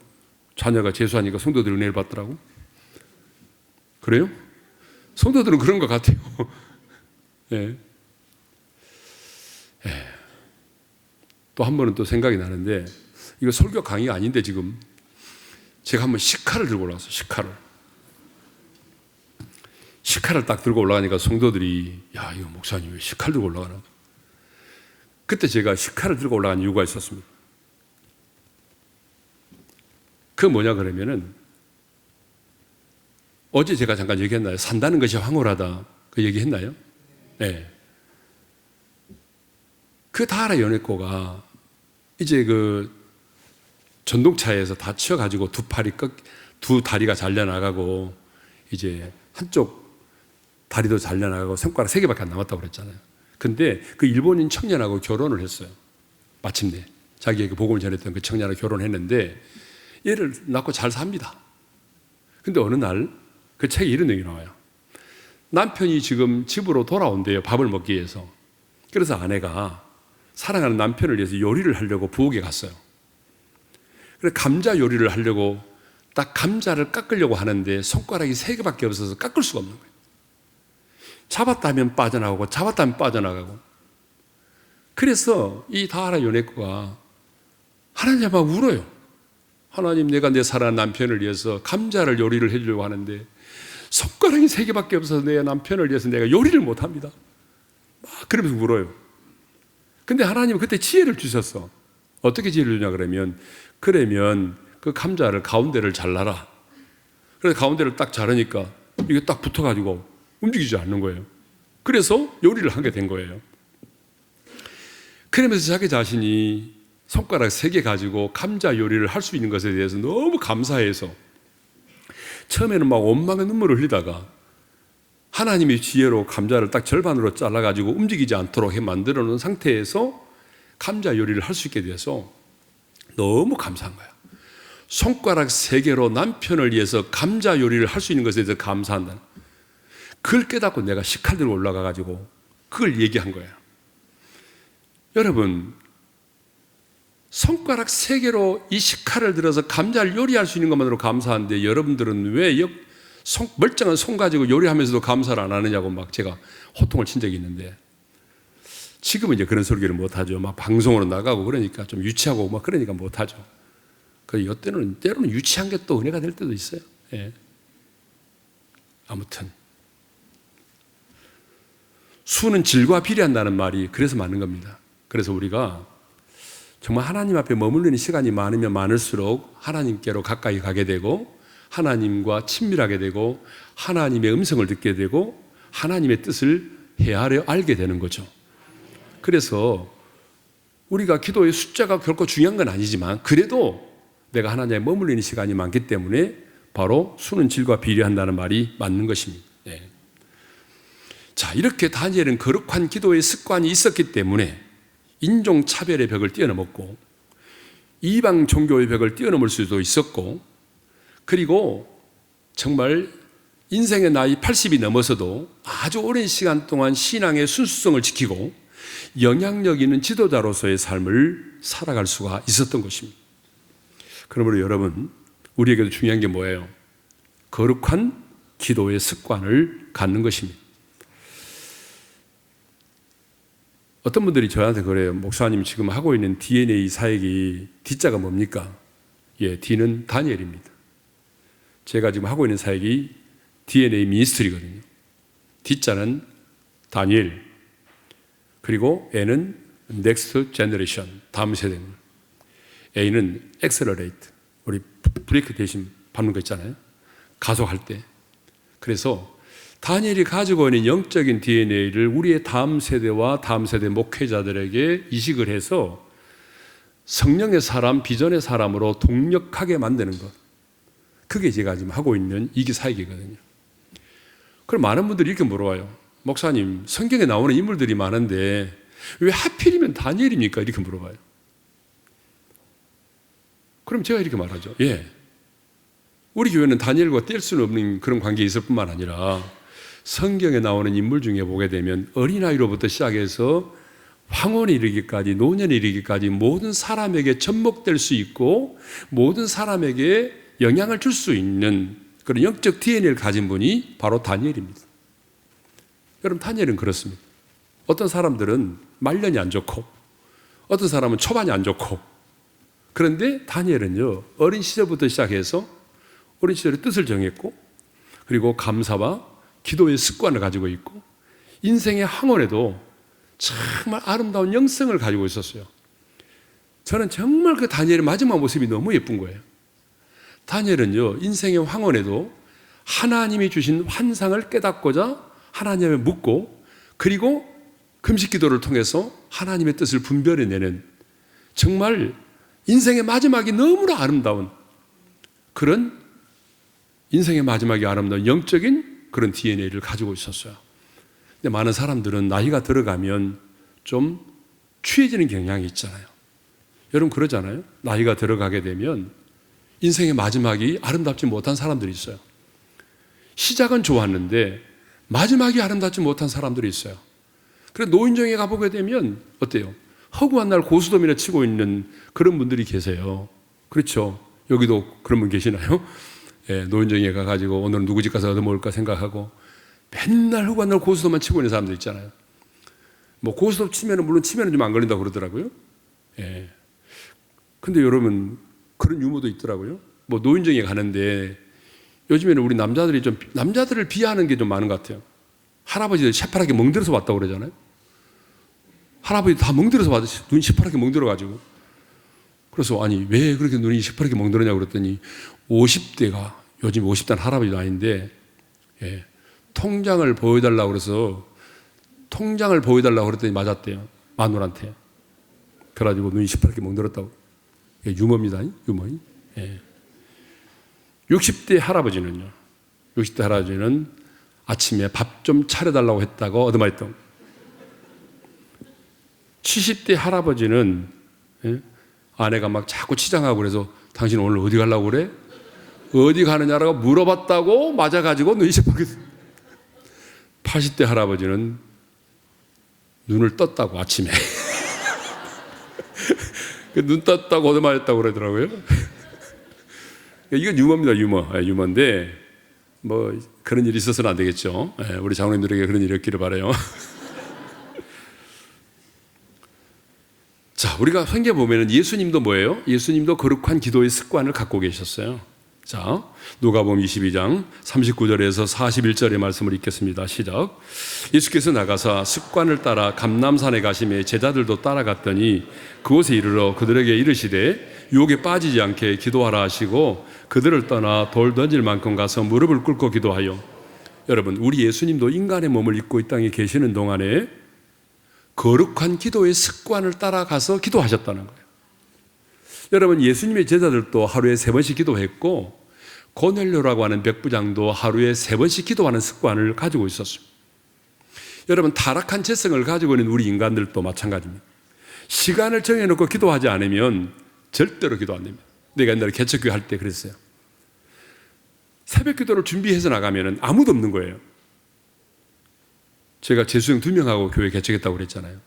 자녀가 재수하니까 성도들이 은혜를 받더라고. 그래요? 성도들은 그런 것 같아요. 예. 예. 또 한 번은 또 생각이 나는데, 이거 설교 강의가 아닌데 지금 제가 한번 식칼을 들고 올라왔어요. 식칼을 딱 들고 올라가니까 성도들이, 야, 이거 목사님 왜 식칼 들고 올라가나? 그때 제가 식칼을 들고 올라간 이유가 있었습니다. 그 뭐냐 그러면은, 어제 제가 잠깐 얘기했나요? 산다는 것이 황홀하다. 그 얘기했나요? 네. 그 다하라 연애코가 이제 그 전동차에서 다쳐가지고 두 다리가 잘려나가고, 이제 한쪽 다리도 잘려나가고 손가락 3개밖에 안 남았다고 그랬잖아요. 근데 그 일본인 청년하고 결혼을 했어요. 마침내 자기에게 복음을 전했던 그 청년하고 결혼했는데 얘를 낳고 잘 삽니다. 근데 어느 날 그 책에 이런 내용이 나와요. 남편이 지금 집으로 돌아온대요. 밥을 먹기 위해서. 그래서 아내가 사랑하는 남편을 위해서 요리를 하려고 부엌에 갔어요. 그래서 감자 요리를 하려고 딱 감자를 깎으려고 하는데 손가락이 3개밖에 없어서 깎을 수가 없는 거예요. 잡았다 하면 빠져나가고 잡았다 하면 빠져나가고. 그래서 이 다하라 요네코가 하나님 앞에 울어요. 하나님, 내가 내 사랑하는 남편을 위해서 감자를 요리를 해주려고 하는데 손가락이 3개밖에 없어서 내 남편을 위해서 내가 요리를 못합니다. 막 그러면서 울어요. 근데 하나님은 그때 지혜를 주셨어. 어떻게 지혜를 주냐 그러면 그 감자를 가운데를 잘라라. 그래서 가운데를 딱 자르니까 이게 딱 붙어가지고 움직이지 않는 거예요. 그래서 요리를 하게 된 거예요. 그러면서 자기 자신이 손가락 3개 가지고 감자 요리를 할 수 있는 것에 대해서 너무 감사해서 처음에는 막 원망의 눈물을 흘리다가 하나님의 지혜로 감자를 딱 절반으로 잘라가지고 움직이지 않도록 만들어 놓은 상태에서 감자 요리를 할 수 있게 돼서 너무 감사한 거야. 손가락 3개로 남편을 위해서 감자 요리를 할 수 있는 것에 대해서 감사한다. 그걸 깨닫고 내가 식칼 들고 올라가가지고 그걸 얘기한 거예요. 여러분, 손가락 3개로 이 식칼을 들어서 감자를 요리할 수 있는 것만으로 감사한데 여러분들은 왜 멀쩡한 손 가지고 요리하면서도 감사를 안 하느냐고 막 제가 호통을 친 적이 있는데, 지금은 이제 그런 설교를 못하죠. 막 방송으로 나가고 그러니까 좀 유치하고 막 그러니까 못하죠. 때로는 유치한 게 또 은혜가 될 때도 있어요. 예. 아무튼 수는 질과 비례한다는 말이 그래서 맞는 겁니다. 그래서 우리가 정말 하나님 앞에 머무르는 시간이 많으면 많을수록 하나님께로 가까이 가게 되고 하나님과 친밀하게 되고 하나님의 음성을 듣게 되고 하나님의 뜻을 헤아려 알게 되는 거죠. 그래서 우리가 기도의 숫자가 결코 중요한 건 아니지만 그래도 내가 하나님에 머물리는 시간이 많기 때문에 바로 수는 질과 비례한다는 말이 맞는 것입니다. 네. 자, 이렇게 다니엘은 거룩한 기도의 습관이 있었기 때문에 인종차별의 벽을 뛰어넘었고 이방 종교의 벽을 뛰어넘을 수도 있었고, 그리고 정말 인생의 나이 80이 넘어서도 아주 오랜 시간 동안 신앙의 순수성을 지키고 영향력 있는 지도자로서의 삶을 살아갈 수가 있었던 것입니다. 그러므로 여러분, 우리에게도 중요한 게 뭐예요? 거룩한 기도의 습관을 갖는 것입니다. 어떤 분들이 저한테 그래요. 목사님, 지금 하고 있는 DNA 사역이 D자가 뭡니까? 예, D는 다니엘입니다. 제가 지금 하고 있는 사역이 DNA 미니스트리거든요. D자는 다니엘, 그리고 N은 Next Generation, 다음 세대입니다. A는 Accelerate, 우리 브레이크 대신 밟는 거 있잖아요. 가속할 때. 그래서 다니엘이 가지고 있는 영적인 DNA를 우리의 다음 세대와 다음 세대 목회자들에게 이식을 해서 성령의 사람, 비전의 사람으로 동력하게 만드는 것. 그게 제가 지금 하고 있는 이기 사역이거든요. 그럼 많은 분들이 이렇게 물어봐요. 목사님, 성경에 나오는 인물들이 많은데 왜 하필이면 다니엘입니까? 이렇게 물어봐요. 그럼 제가 이렇게 말하죠. 예. 우리 교회는 다니엘과 뗄 수는 없는 그런 관계에 있을 뿐만 아니라 성경에 나오는 인물 중에 보게 되면 어린아이로부터 시작해서 황혼에 이르기까지, 노년에 이르기까지 모든 사람에게 접목될 수 있고 모든 사람에게 영향을 줄 수 있는 그런 영적 DNA를 가진 분이 바로 다니엘입니다. 여러분, 다니엘은 그렇습니다. 어떤 사람들은 말년이 안 좋고 어떤 사람은 초반이 안 좋고, 그런데 다니엘은요, 어린 시절부터 시작해서 어린 시절에 뜻을 정했고 그리고 감사와 기도의 습관을 가지고 있고 인생의 황혼에도 정말 아름다운 영성을 가지고 있었어요. 저는 정말 그 다니엘의 마지막 모습이 너무 예쁜 거예요. 다니엘은요, 인생의 황혼에도 하나님이 주신 환상을 깨닫고자 하나님을 묻고 그리고 금식 기도를 통해서 하나님의 뜻을 분별해내는 정말 인생의 마지막이 너무나 아름다운 그런 인생의 마지막이 아름다운 영적인 그런 DNA를 가지고 있었어요. 근데 많은 사람들은 나이가 들어가면 좀 취해지는 경향이 있잖아요. 여러분 그러잖아요. 나이가 들어가게 되면 인생의 마지막이 아름답지 못한 사람들이 있어요. 시작은 좋았는데 마지막이 아름답지 못한 사람들이 있어요. 그래서 노인정에 가보게 되면 어때요? 허구한 날 고수돔이나 치고 있는 그런 분들이 계세요. 그렇죠? 여기도 그런 분 계시나요? 예, 노인정에 가가지고 오늘은 누구 집 가서 얻어먹을까 생각하고 맨날 후반날 고스톱만 치고 있는 사람들 있잖아요. 뭐 고스톱 치면은 물론 치면은 좀 안 걸린다고 그러더라고요. 예. 근데 여러분 그런 유머도 있더라고요. 뭐 노인정에 가는데 요즘에는 우리 남자들이 좀 남자들을 비하하는 게 좀 많은 것 같아요. 할아버지들 새파랗게 멍들어서 왔다고 그러잖아요. 할아버지 다 멍들어서 와서 눈이 새파랗게 멍들어가지고. 그래서 아니 왜 그렇게 눈이 새파랗게 멍들었냐고 그랬더니 50대가 요즘 50대는 할아버지도 아닌데 예, 통장을 보여달라고 그래서 통장을 보여달라고 그랬더니 맞았대요. 마누라한테. 그래가지고 눈이 새파랗게 멍들었다고. 예, 유머입니다. 유머. 예. 60대 할아버지는요. 60대 할아버지는 아침에 밥 좀 차려달라고 했다고 얻어맞았던. 70대 할아버지는 예? 아내가 막 자꾸 치장하고 그래서 당신 오늘 어디 가려고 그래? 어디 가느냐라고 물어봤다고 맞아가지고 눈이 새파랗게. 80대 할아버지는 눈을 떴다고 아침에. 눈 떴다고 얻어맞았다고 그러더라고요. 이건 유머입니다. 유머인데 뭐 그런 일이 있어서는 안 되겠죠. 우리 장로님들에게 그런 일이 없기를 바라요. 자, 우리가 성경에 보면은 예수님도 뭐예요? 예수님도 거룩한 기도의 습관을 갖고 계셨어요. 자, 누가복음 22장 39절에서 41절의 말씀을 읽겠습니다. 시작. 예수께서 나가사 습관을 따라 감람산에 가시매 제자들도 따라갔더니 그곳에 이르러 그들에게 이르시되 유혹에 빠지지 않게 기도하라 하시고 그들을 떠나 돌 던질 만큼 가서 무릎을 꿇고 기도하여. 여러분, 우리 예수님도 인간의 몸을 입고 이 땅에 계시는 동안에 거룩한 기도의 습관을 따라가서 기도하셨다는 거예요. 여러분, 예수님의 제자들도 하루에 3번씩 기도했고 고넬료라고 하는 백부장도 하루에 3번씩 기도하는 습관을 가지고 있었어요. 여러분, 타락한 재성을 가지고 있는 우리 인간들도 마찬가지입니다. 시간을 정해놓고 기도하지 않으면 절대로 기도 안 됩니다. 내가 옛날에 개척교회 할 때 그랬어요. 새벽 기도를 준비해서 나가면 아무도 없는 거예요. 제가 재수형 2명하고 교회 개척했다고 그랬잖아요.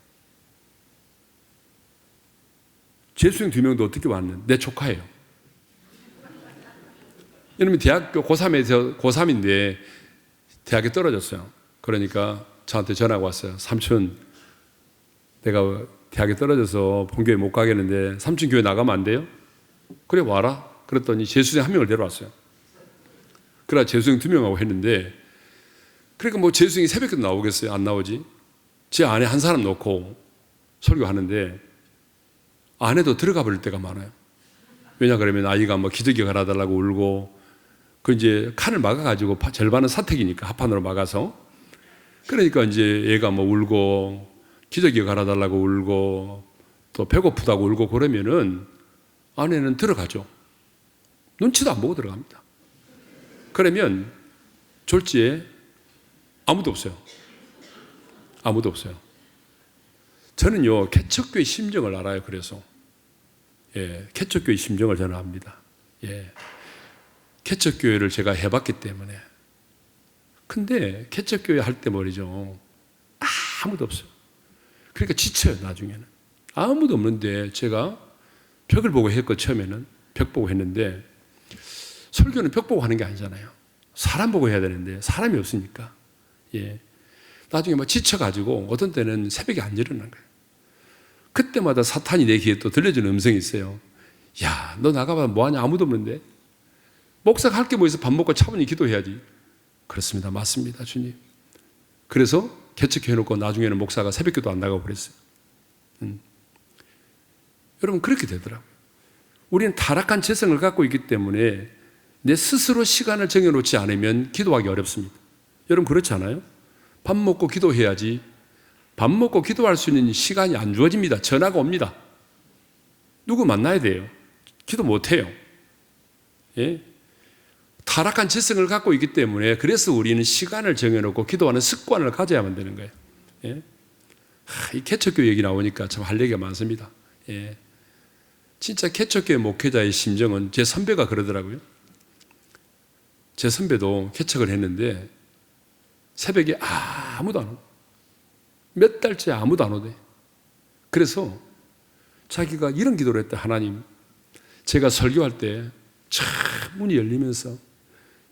재수형 2명도 어떻게 왔는? 내 조카예요. 이놈이 대학교 고3인데 대학에 떨어졌어요. 그러니까 저한테 전화가 왔어요. 삼촌, 내가 대학에 떨어져서 본교회 못 가겠는데 삼촌 교회 나가면 안 돼요? 그래 와라. 그랬더니 재수생 1명을 데려왔어요. 그래 재수생 2명하고 했는데 그러니까 뭐 재수생이 새벽에도 나오겠어요? 안 나오지? 제 아내 한 사람 놓고 설교하는데 아내도 들어가 버릴 때가 많아요. 왜냐 그러면 아이가 뭐 기저귀 갈아달라고 울고 그 이제 칸을 막아가지고 절반은 사택이니까 합판으로 막아서 그러니까 이제 얘가 뭐 울고 기저귀 갈아달라고 울고 또 배고프다고 울고 그러면은 아내는 들어가죠. 눈치도 안 보고 들어갑니다. 그러면 졸지에 아무도 없어요. 아무도 없어요. 저는요, 개척교회 심정을 알아요. 그래서 개척교회 심정을 저는 압니다. 개척교회를 제가 해봤기 때문에. 근데 개척교회 할 때 말이죠, 아무도 없어요. 그러니까 지쳐요. 나중에는 아무도 없는데 제가 벽을 보고 했고 처음에는 벽 보고 했는데 설교는 벽 보고 하는 게 아니잖아요. 사람 보고 해야 되는데 사람이 없으니까 나중에 막 지쳐가지고 어떤 때는 새벽에 안 일어나는 거예요. 그때마다 사탄이 내 귀에 또 들려주는 음성이 있어요. 야, 너 나가봐 뭐하냐? 아무도 없는데. 목사가 할 게 뭐 있어? 밥 먹고 차분히 기도해야지. 그렇습니다. 맞습니다. 주님. 그래서 개척해놓고 나중에는 목사가 새벽기도 안 나가고 그랬어요. 여러분 그렇게 되더라고요. 우리는 타락한 재성을 갖고 있기 때문에 내 스스로 시간을 정해놓지 않으면 기도하기 어렵습니다. 여러분 그렇지 않아요? 밥 먹고 기도해야지. 밥 먹고 기도할 수 있는 시간이 안 주어집니다. 전화가 옵니다. 누구 만나야 돼요. 기도 못해요. 타락한 재성을 갖고 있기 때문에 그래서 우리는 시간을 정해놓고 기도하는 습관을 가져야만 되는 거예요. 이 개척교회 얘기 나오니까 참 할 얘기가 많습니다. 진짜 개척교회 목회자의 심정은 제 선배가 그러더라고요. 제 선배도 개척을 했는데 새벽에 아무도 안 오고 몇 달째 아무도 안 오대. 그래서 자기가 이런 기도를 했대. 하나님, 제가 설교할 때 참 문이 열리면서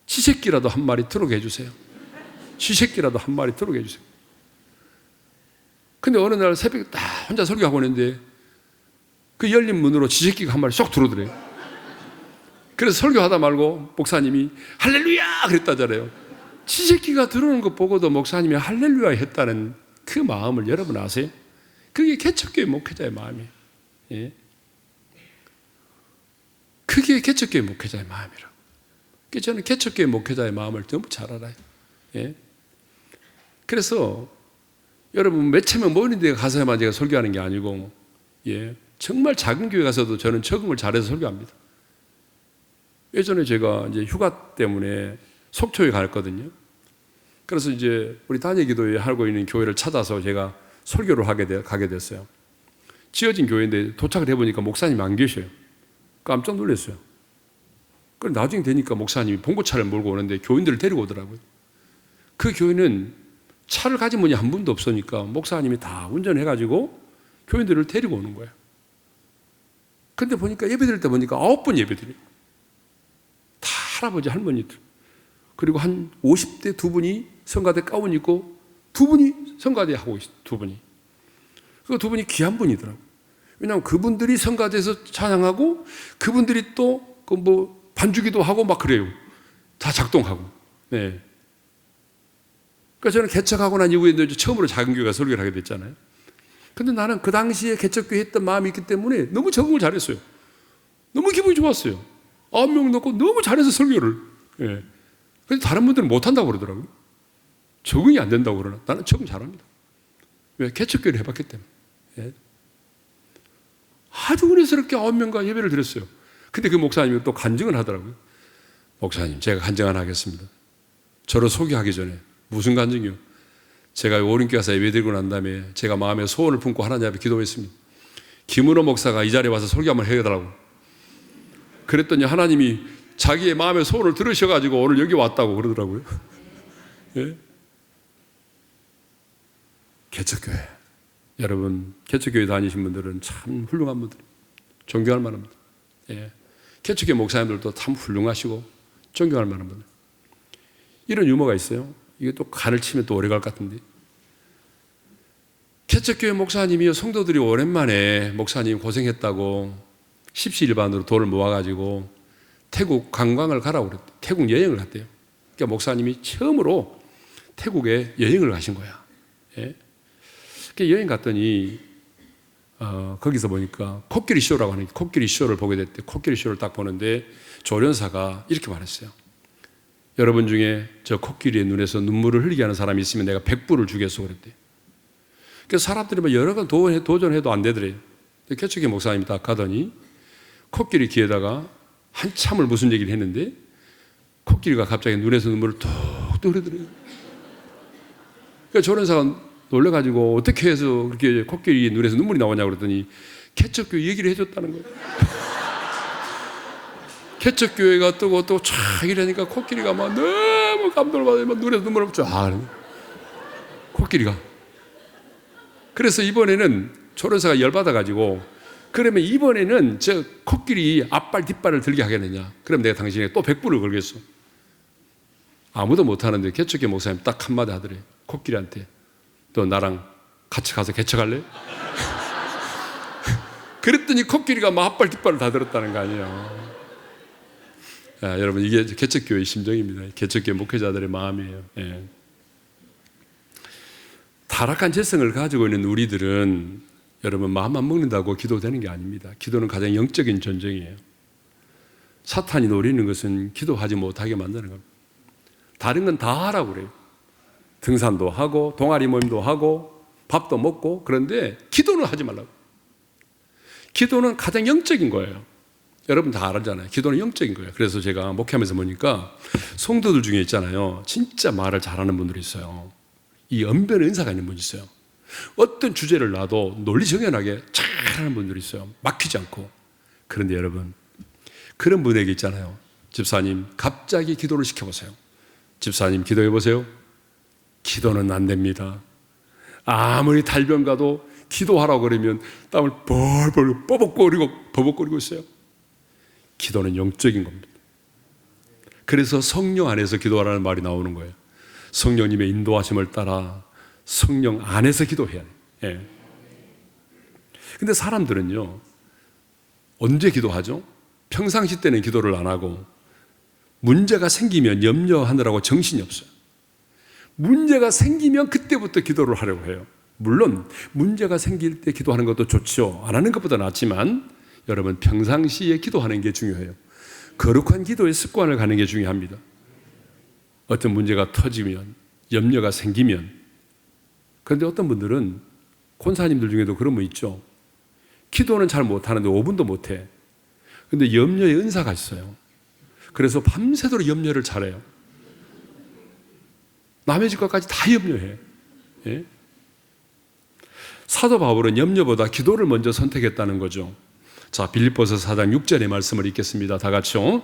지새끼라도 한 마리 들어오게 해주세요. 쥐새끼라도 한 마리 들어오게 해주세요. 근데 어느 날 새벽에 딱 혼자 설교하고 있는데 그 열린 문으로 쥐새끼가 한 마리 쏙 들어오더래요. 그래서 설교하다 말고 목사님이 할렐루야 그랬다잖아요. 쥐새끼가 들어오는 것 보고도 목사님이 할렐루야 했다는 그 마음을 여러분 아세요? 그게 개척교회 목회자의 마음이에요. 예? 그게 개척교회 목회자의 마음이라고. 그래서 저는 개척교회 목회자의 마음을 너무 잘 알아요. 예? 그래서 여러분 몇천 명 모이는 데 가서만 제가 설교하는 게 아니고, 예, 정말 작은 교회 가서도 저는 적응을 잘해서 설교합니다. 예전에 제가 이제 휴가 때문에 속초에 갔거든요. 그래서 이제 우리 단예기도에 하고 있는 교회를 찾아서 제가 설교를 가게 됐어요. 지어진 교회인데 도착을 해보니까 목사님이 안 계셔요. 깜짝 놀랐어요. 그럼 나중에 되니까 목사님이 봉고차를 몰고 오는데 교인들을 데리고 오더라고요. 그 교회는 차를 가진 분이 한 분도 없으니까 목사님이 다 운전해가지고 교인들을 데리고 오는 거예요. 근데 보니까 예배 드릴 때 보니까 9분 예배 드려요. 다 할아버지 할머니들. 그리고 한 50대 두 분이 성가대 가운 입고 두 분이 성가대 하고 있어요. 두 분이. 그 두 분이 귀한 분이더라고요. 왜냐하면 그분들이 성가대에서 찬양하고 그분들이 또 그 뭐 반주기도 하고 막 그래요. 다 작동하고. 네. 그러니까 저는 개척하고 난 이후에 이제 처음으로 작은 교회가 설교를 하게 됐잖아요. 근데 나는 그 당시에 개척교회 했던 마음이 있기 때문에 너무 적응을 잘했어요. 너무 기분이 좋았어요. 9명 넣고 너무 잘해서 설교를. 예. 근데 다른 분들은 못한다고 그러더라고요. 적응이 안 된다고 그러나. 나는 적응 잘합니다. 왜? 개척교회를 해봤기 때문에. 예. 아주 은혜스럽게 9명과 예배를 드렸어요. 근데 그 목사님이 또 간증을 하더라고요. 목사님, 제가 간증 하나 하겠습니다. 저를 소개하기 전에. 무슨 간증이요? 제가 오륜교회 가서 예배 드리고 난 다음에 제가 마음에 소원을 품고 하나님 앞에 기도했습니다. 김은호 목사가 이 자리에 와서 설교 한번 해달라고. 그랬더니 하나님이 자기의 마음의 소원을 들으셔가지고 오늘 여기 왔다고 그러더라고요. 예? 개척교회. 여러분, 개척교회 다니신 분들은 참 훌륭한 분들, 존경할 만한 분들. 예. 개척교회 목사님들도 참 훌륭하시고 존경할 만한 분들. 이런 유머가 있어요. 이게 또 간을 치면 또 오래 갈 것 같은데. 개척교회 목사님이요, 성도들이 오랜만에 목사님 고생했다고 십시일반으로 돈을 모아가지고 태국 관광을 가라고 그랬대요. 태국 여행을 갔대요. 그러니까 목사님이 처음으로 태국에 여행을 가신 거야. 예? 여행 갔더니 거기서 보니까 코끼리 쇼라고 하는 코끼리 쇼를 보게 됐대. 코끼리 쇼를 딱 보는데 조련사가 이렇게 말했어요. 여러분 중에 저 코끼리의 눈에서 눈물을 흘리게 하는 사람이 있으면 내가 100불을 주겠어 그랬대. 그래서 사람들이 막 여러 번 도전해도 안 되더래요. 개척교회 목사님이 딱 가더니 코끼리 귀에다가 한참을 무슨 얘기를 했는데 코끼리가 갑자기 눈에서 눈물을 뚝뚝 흐르더래요. 그러니까 조련사가 놀래가지고 어떻게 해서 그렇게 코끼리 눈에서 눈물이 나오냐고 그랬더니 개척교회 얘기를 해줬다는 거예요. 개척교회가 뜨고 또 촥 이러니까 코끼리가 막 너무 감동을 받아요. 막 눈에서 눈물을 쫙. 코끼리가. 그래서 이번에는 조련사가 열받아가지고 그러면 이번에는 저 코끼리 앞발 뒷발을 들게 하겠느냐. 그럼 내가 당신에게 또 100불을 걸겠어. 아무도 못하는데 개척교회 목사님 딱 한마디 하더래. 코끼리한테. 너 나랑 같이 가서 개척할래? 그랬더니 코끼리가 막 앞발 뒷발을 다 들었다는 거 아니에요. 야, 여러분 이게 개척교회의 심정입니다. 개척교회 목회자들의 마음이에요. 예. 타락한 재성을 가지고 있는 우리들은 여러분 마음만 먹는다고 기도되는 게 아닙니다. 기도는 가장 영적인 전쟁이에요. 사탄이 노리는 것은 기도하지 못하게 만드는 겁니다. 다른 건 다 하라고 그래요. 등산도 하고 동아리 모임도 하고 밥도 먹고 그런데 기도는 하지 말라고. 기도는 가장 영적인 거예요. 여러분 다 알잖아요. 기도는 영적인 거예요. 그래서 제가 목회하면서 보니까 성도들 중에 있잖아요. 진짜 말을 잘하는 분들이 있어요. 이 언변의 은사가 있는 분이 있어요. 어떤 주제를 놔도 논리정연하게 잘하는 분들이 있어요. 막히지 않고. 그런데 여러분 그런 분에게 있잖아요. 집사님 갑자기 기도를 시켜보세요. 집사님 기도해보세요. 기도는 안 됩니다. 아무리 달변 가도 기도하라고 그러면 땀을 벌벌 버벅거리고 있어요. 기도는 영적인 겁니다. 그래서 성령 안에서 기도하라는 말이 나오는 거예요. 성령님의 인도하심을 따라 성령 안에서 기도해야 돼요. 예. 근데 사람들은요, 언제 기도하죠? 평상시 때는 기도를 안 하고 문제가 생기면 염려하느라고 정신이 없어요. 문제가 생기면 그때부터 기도를 하려고 해요. 물론 문제가 생길 때 기도하는 것도 좋죠. 안 하는 것보다 낫지만 여러분, 평상시에 기도하는 게 중요해요. 거룩한 기도의 습관을 가는 게 중요합니다. 어떤 문제가 터지면, 염려가 생기면. 그런데 어떤 분들은, 권사님들 중에도 그런 분 있죠. 기도는 잘 못하는데 5분도 못해. 근데 염려의 은사가 있어요. 그래서 밤새도록 염려를 잘해요. 남의 집 것까지 다 염려해. 예? 사도 바울은 염려보다 기도를 먼저 선택했다는 거죠. 자, 빌립보서 4장 6절의 말씀을 읽겠습니다. 다 같이요.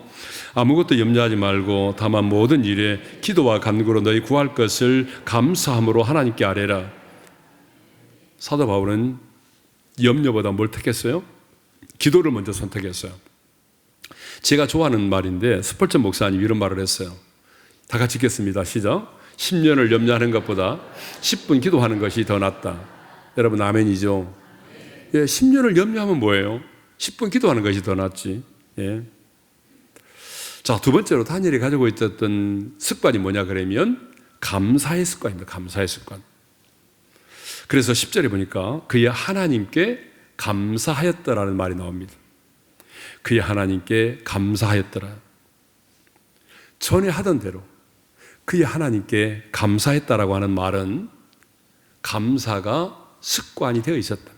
아무것도 염려하지 말고 다만 모든 일에 기도와 간구로 너희 구할 것을 감사함으로 하나님께 아뢰라. 사도 바울은 염려보다 뭘 택했어요? 기도를 먼저 선택했어요. 제가 좋아하는 말인데 스펄전 목사님이 이런 말을 했어요. 다 같이 읽겠습니다. 시작. 10년을 염려하는 것보다 10분 기도하는 것이 더 낫다. 여러분, 아멘이죠? 예, 10년을 염려하면 뭐예요? 10분 기도하는 것이 더 낫지. 예. 자, 두 번째로 다니엘이 가지고 있었던 습관이 뭐냐 그러면 감사의 습관입니다. 감사의 습관. 그래서 10절에 보니까 그의 하나님께 감사하였더라는 말이 나옵니다. 그의 하나님께 감사하였더라. 전에 하던 대로 그의 하나님께 감사했다라고 하는 말은 감사가 습관이 되어 있었다.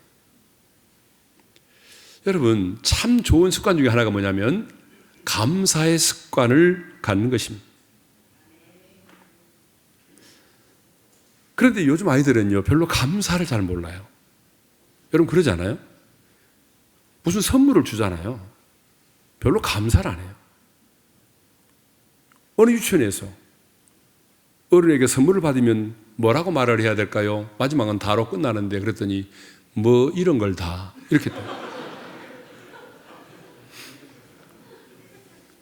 여러분, 참 좋은 습관 중에 하나가 뭐냐면 감사의 습관을 갖는 것입니다. 그런데 요즘 아이들은요, 별로 감사를 잘 몰라요. 여러분, 그러지 않아요? 무슨 선물을 주잖아요. 별로 감사를 안 해요. 어느 유치원에서 어른에게 선물을 받으면 뭐라고 말을 해야 될까요? 마지막은 다로 끝나는데 그랬더니 뭐 이런 걸 다 이렇게 돼요.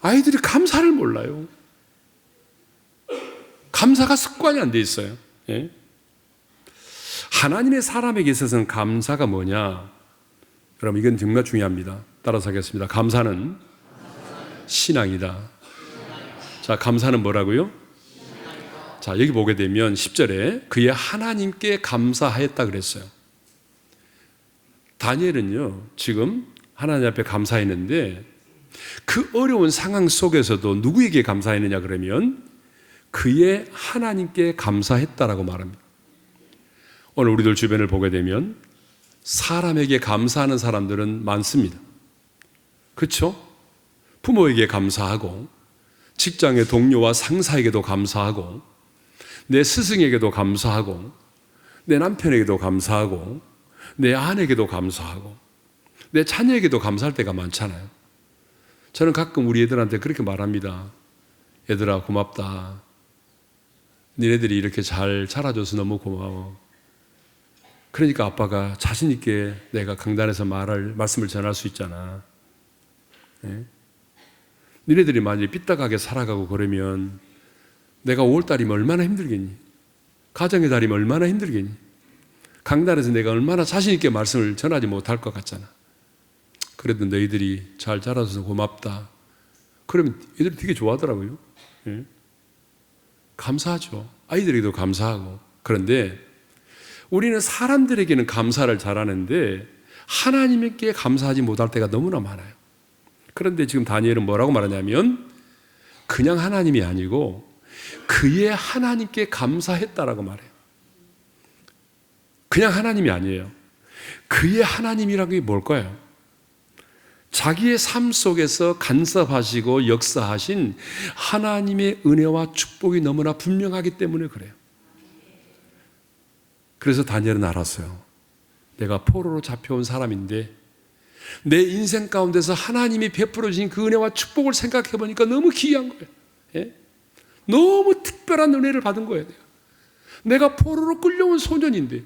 아이들이 감사를 몰라요. 감사가 습관이 안 돼 있어요. 예? 하나님의 사람에게 있어서는 감사가 뭐냐? 여러분, 이건 정말 중요합니다. 따라서 하겠습니다. 감사는 신앙이다. 자, 감사는 뭐라고요? 자, 여기 보게 되면 10절에 그의 하나님께 감사하였다 그랬어요. 다니엘은요, 지금 하나님 앞에 감사했는데 그 어려운 상황 속에서도 누구에게 감사했느냐 그러면 그의 하나님께 감사했다라고 말합니다. 오늘 우리들 주변을 보게 되면 사람에게 감사하는 사람들은 많습니다. 그렇죠? 부모에게 감사하고 직장의 동료와 상사에게도 감사하고 내 스승에게도 감사하고 내 남편에게도 감사하고 내 아내에게도 감사하고 내 자녀에게도 감사할 때가 많잖아요. 저는 가끔 우리 애들한테 그렇게 말합니다. 얘들아, 고맙다. 니네들이 이렇게 잘 자라줘서 너무 고마워. 그러니까 아빠가 자신 있게 내가 강단에서 말씀을 전할 수 있잖아. 네? 니네들이 만약에 삐딱하게 살아가고 그러면 내가 5월달이면 얼마나 힘들겠니? 가정의 달이면 얼마나 힘들겠니? 강단에서 내가 얼마나 자신 있게 말씀을 전하지 못할 것 같잖아. 그래도 너희들이 잘 자라줘서 고맙다. 그러면 애들이 되게 좋아하더라고요. 예? 감사하죠. 아이들에게도 감사하고. 그런데 우리는 사람들에게는 감사를 잘하는데 하나님께 감사하지 못할 때가 너무나 많아요. 그런데 지금 다니엘은 뭐라고 말하냐면 그냥 하나님이 아니고 그의 하나님께 감사했다라고 말해요. 그냥 하나님이 아니에요. 그의 하나님이라는 게 뭘까요? 자기의 삶 속에서 간섭하시고 역사하신 하나님의 은혜와 축복이 너무나 분명하기 때문에 그래요. 그래서 다니엘은 알았어요. 내가 포로로 잡혀온 사람인데 내 인생 가운데서 하나님이 베풀어 주신 그 은혜와 축복을 생각해 보니까 너무 기이한 거예요. 예? 너무 특별한 은혜를 받은 거예요. 내가 포로로 끌려온 소년인데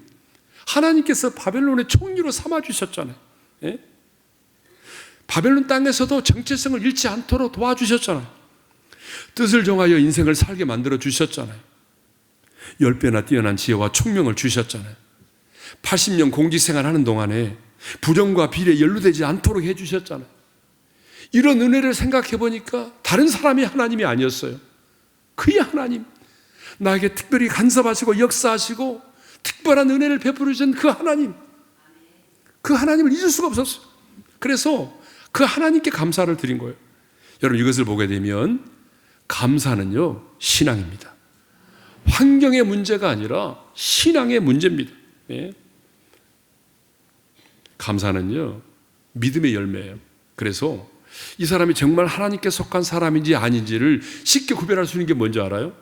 하나님께서 바벨론의 총리로 삼아주셨잖아요. 예? 바벨론 땅에서도 정체성을 잃지 않도록 도와주셨잖아요. 뜻을 정하여 인생을 살게 만들어 주셨잖아요. 10배나 뛰어난 지혜와 총명을 주셨잖아요. 80년 공직생활 하는 동안에 부정과 비리에 연루되지 않도록 해주셨잖아요. 이런 은혜를 생각해 보니까 다른 사람이 하나님이 아니었어요. 그의 하나님, 나에게 특별히 간섭하시고 역사하시고 특별한 은혜를 베풀어 주신 그 하나님, 그 하나님을 잊을 수가 없었어요. 그래서 그 하나님께 감사를 드린 거예요. 여러분, 이것을 보게 되면 감사는요, 신앙입니다. 환경의 문제가 아니라 신앙의 문제입니다. 예? 감사는요, 믿음의 열매예요. 그래서 이 사람이 정말 하나님께 속한 사람인지 아닌지를 쉽게 구별할 수 있는 게 뭔지 알아요?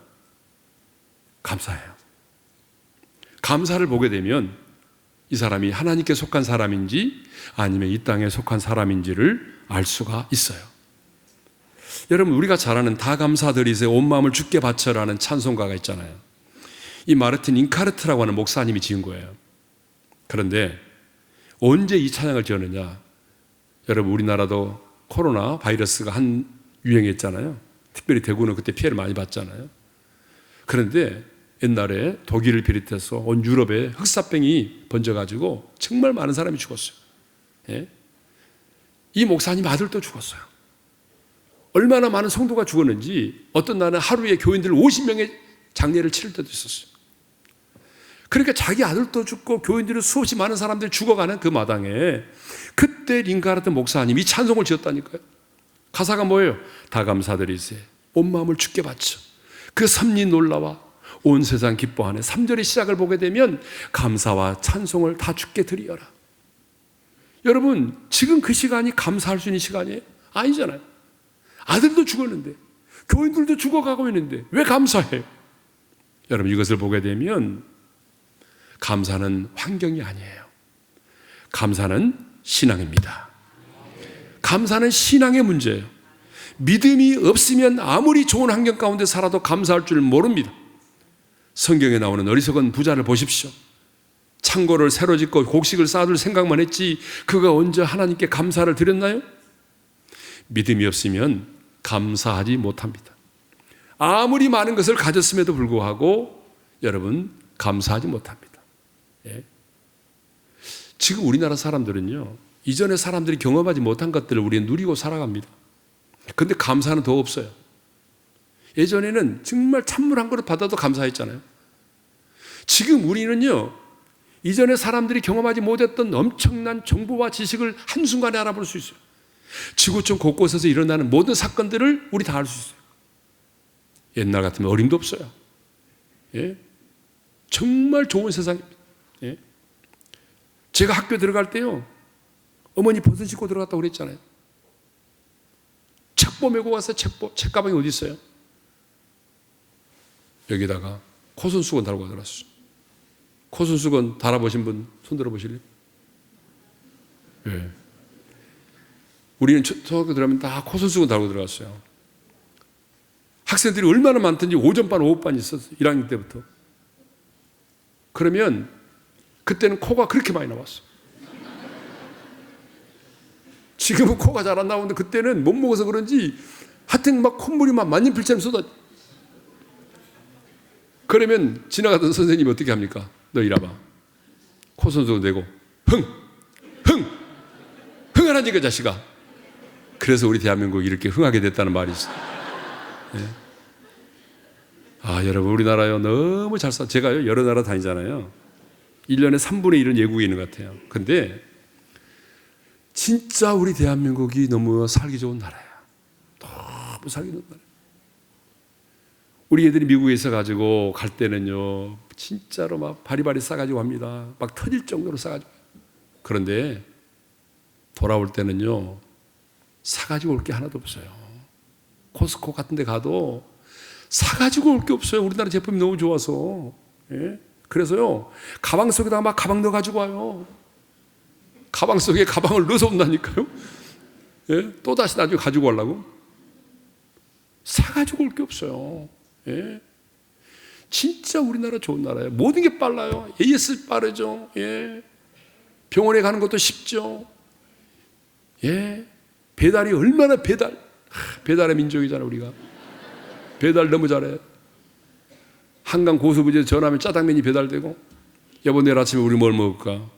감사예요. 감사를 보게 되면 이 사람이 하나님께 속한 사람인지 아니면 이 땅에 속한 사람인지를 알 수가 있어요. 여러분, 우리가 잘 아는 다 감사드리세 온 마음을 주께 바쳐라는 찬송가가 있잖아요. 이 마르틴 잉카르트라고 하는 목사님이 지은 거예요. 그런데 언제 이 찬양을 지었느냐? 여러분, 우리나라도 코로나 바이러스가 한 유행했잖아요. 특별히 대구는 그때 피해를 많이 봤잖아요. 그런데 옛날에 독일을 비롯해서 온 유럽에 흑사병이 번져가지고 정말 많은 사람이 죽었어요. 예? 이 목사님 아들도 죽었어요. 얼마나 많은 성도가 죽었는지 어떤 날은 하루에 교인들 50명의 장례를 치를 때도 있었어요. 그러니까 자기 아들도 죽고 교인들이 수없이 많은 사람들이 죽어가는 그 마당에 그때 링가르트 목사님이 이 찬송을 지었다니까요. 가사가 뭐예요? 다 감사드리세 온 마음을 주께 바쳐 그 섭리 놀라와 온 세상 기뻐하네. 3절의 시작을 보게 되면 감사와 찬송을 다 주께 드리어라. 여러분, 지금 그 시간이 감사할 수 있는 시간이에요? 아니잖아요. 아들도 죽었는데 교인들도 죽어가고 있는데 왜 감사해요? 여러분, 이것을 보게 되면 감사는 환경이 아니에요. 감사는 신앙입니다. 감사는 신앙의 문제예요. 믿음이 없으면 아무리 좋은 환경 가운데 살아도 감사할 줄 모릅니다. 성경에 나오는 어리석은 부자를 보십시오. 창고를 새로 짓고 곡식을 쌓아둘 생각만 했지 그가 언제 하나님께 감사를 드렸나요? 믿음이 없으면 감사하지 못합니다. 아무리 많은 것을 가졌음에도 불구하고 여러분, 감사하지 못합니다. 예. 지금 우리나라 사람들은요, 이전에 사람들이 경험하지 못한 것들을 우리는 누리고 살아갑니다. 그런데 감사는 더 없어요. 예전에는 정말 찬물 한 그릇 받아도 감사했잖아요. 지금 우리는요, 이전에 사람들이 경험하지 못했던 엄청난 정보와 지식을 한순간에 알아볼 수 있어요. 지구촌 곳곳에서 일어나는 모든 사건들을 우리 다 알 수 있어요. 옛날 같으면 어림도 없어요. 예? 정말 좋은 세상입니다. 예? 제가 학교 들어갈 때요, 어머니 벗은 신고 들어갔다고 그랬잖아요. 책보 메고 와서 책가방이 어디 있어요? 여기다가 코손수건 달고 들어왔어요. 코손수건 달아보신 분 손 들어보실래요? 예. 우리는 초등학교 들어가면 다 코손수건 달고 들어갔어요. 학생들이 얼마나 많든지 오전반, 오후반 있었어요. 1학년 때부터. 그러면 그때는 코가 그렇게 많이 나왔어. 지금은 코가 잘 안 나오는데 그때는 못 먹어서 그런지 하여튼 막 콧물이 막 만년필처럼 쏟아. 그러면 지나가던 선생님이 어떻게 합니까? 너 이라봐. 코손수건 대고 흥하라니까 자식아. 그래서 우리 대한민국이 이렇게 흥하게 됐다는 말이 있어요. 네. 아, 여러분, 우리나라요 너무 잘 사. 제가요 여러 나라 다니잖아요. 1년에 3분의 1은 외국에 있는 것 같아요. 근데 진짜 우리 대한민국이 너무 살기 좋은 나라야. 너무 살기 좋은 나라. 우리 애들이 미국에 있어가지고 갈 때는요, 진짜로 막 바리바리 싸가지고 갑니다. 막 터질 정도로 싸가지고. 그런데 돌아올 때는요, 사가지고 올 게 하나도 없어요. 코스코 같은 데 가도 사가지고 올 게 없어요. 우리나라 제품이 너무 좋아서. 예? 그래서요, 가방 속에다가 막 가방 넣어가지고 와요. 가방 속에 가방을 넣어서 온다니까요. 예? 또 다시 나중에 가지고 오려고. 사가지고 올 게 없어요. 예? 진짜 우리나라 좋은 나라예요. 모든 게 빨라요. AS 빠르죠. 예? 병원에 가는 것도 쉽죠. 예? 배달이 얼마나 배달의 민족이잖아요, 우리가. 배달 너무 잘해요. 한강 고수부지에 전화하면 짜장면이 배달되고, 여보 내일 아침에 우리 뭘 먹을까?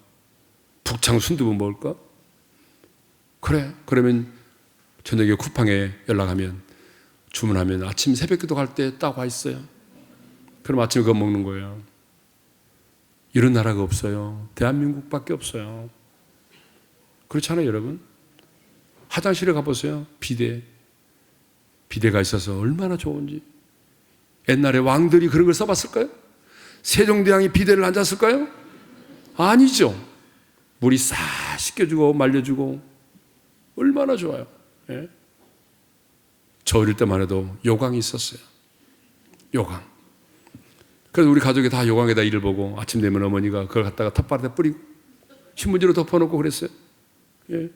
북창 순두부 먹을까? 그래. 그러면 저녁에 쿠팡에 연락하면, 주문하면 아침 새벽기도 갈 때 딱 와 있어요. 그럼 아침에 그거 먹는 거예요. 이런 나라가 없어요. 대한민국밖에 없어요. 그렇잖아요, 여러분. 화장실에 가보세요. 비데가 있어서 얼마나 좋은지. 옛날에 왕들이 그런 걸 써봤을까요? 세종대왕이 비데를 안 잤을까요? 아니죠. 물이 싹 씻겨주고 말려주고 얼마나 좋아요. 예? 저 어릴 때만 해도 요강이 있었어요. 요강. 그래서 우리 가족이 다 요강에다 일을 보고 아침 되면 어머니가 그걸 갖다가 텃밭에 뿌리고 신문지로 덮어놓고 그랬어요. 예.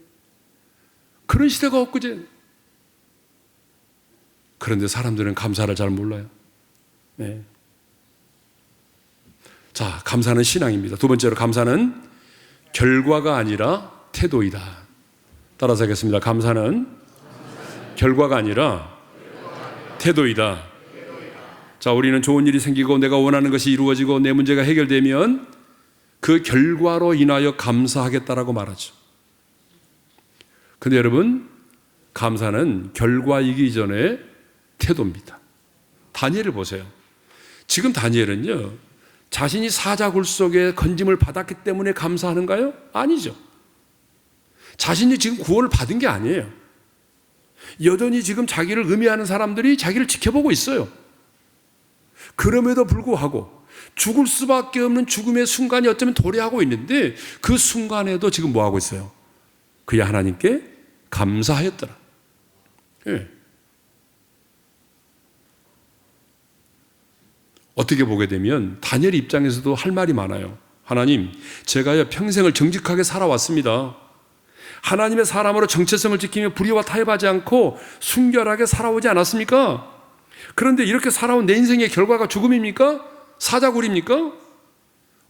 그런 시대가 엊그제. 그런데 사람들은 감사를 잘 몰라요. 네. 자, 감사는 신앙입니다. 두 번째로 감사는 결과가 아니라 태도이다. 따라서 하겠습니다. 감사는 결과가 아니라 태도이다. 자, 우리는 좋은 일이 생기고 내가 원하는 것이 이루어지고 내 문제가 해결되면 그 결과로 인하여 감사하겠다라고 말하죠. 근데 여러분, 감사는 결과이기 전에 태도입니다. 다니엘을 보세요. 지금 다니엘은요, 자신이 사자굴 속에 건짐을 받았기 때문에 감사하는가요? 아니죠. 자신이 지금 구원을 받은 게 아니에요. 여전히 지금 자기를 음해하는 사람들이 자기를 지켜보고 있어요. 그럼에도 불구하고 죽을 수밖에 없는 죽음의 순간이 어쩌면 도래하고 있는데 그 순간에도 지금 뭐 하고 있어요? 그야 하나님께 감사하였더라. 예. 어떻게 보게 되면 다니엘 입장에서도 할 말이 많아요. 하나님, 제가요 평생을 정직하게 살아왔습니다. 하나님의 사람으로 정체성을 지키며 불의와 타협하지 않고 순결하게 살아오지 않았습니까? 그런데 이렇게 살아온 내 인생의 결과가 죽음입니까? 사자굴입니까?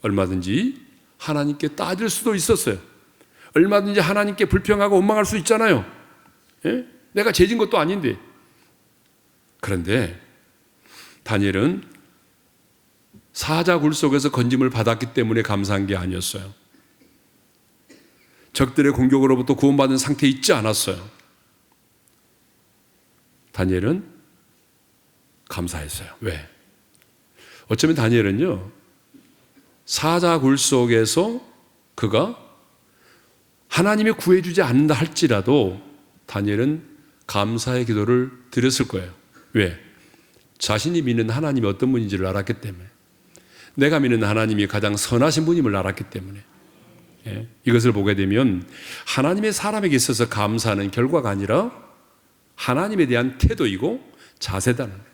얼마든지 하나님께 따질 수도 있었어요. 얼마든지 하나님께 불평하고 원망할 수 있잖아요. 예? 내가 죄진 것도 아닌데. 그런데 다니엘은 사자굴 속에서 건짐을 받았기 때문에 감사한 게 아니었어요. 적들의 공격으로부터 구원받은 상태에 있지 않았어요. 다니엘은 감사했어요. 왜? 어쩌면 다니엘은요, 사자굴 속에서 그가 하나님이 구해주지 않는다 할지라도 다니엘은 감사의 기도를 드렸을 거예요. 왜? 자신이 믿는 하나님이 어떤 분인지를 알았기 때문에, 내가 믿는 하나님이 가장 선하신 분임을 알았기 때문에. 예, 이것을 보게 되면 하나님의 사람에게 있어서 감사는 결과가 아니라 하나님에 대한 태도이고 자세다는 거예요.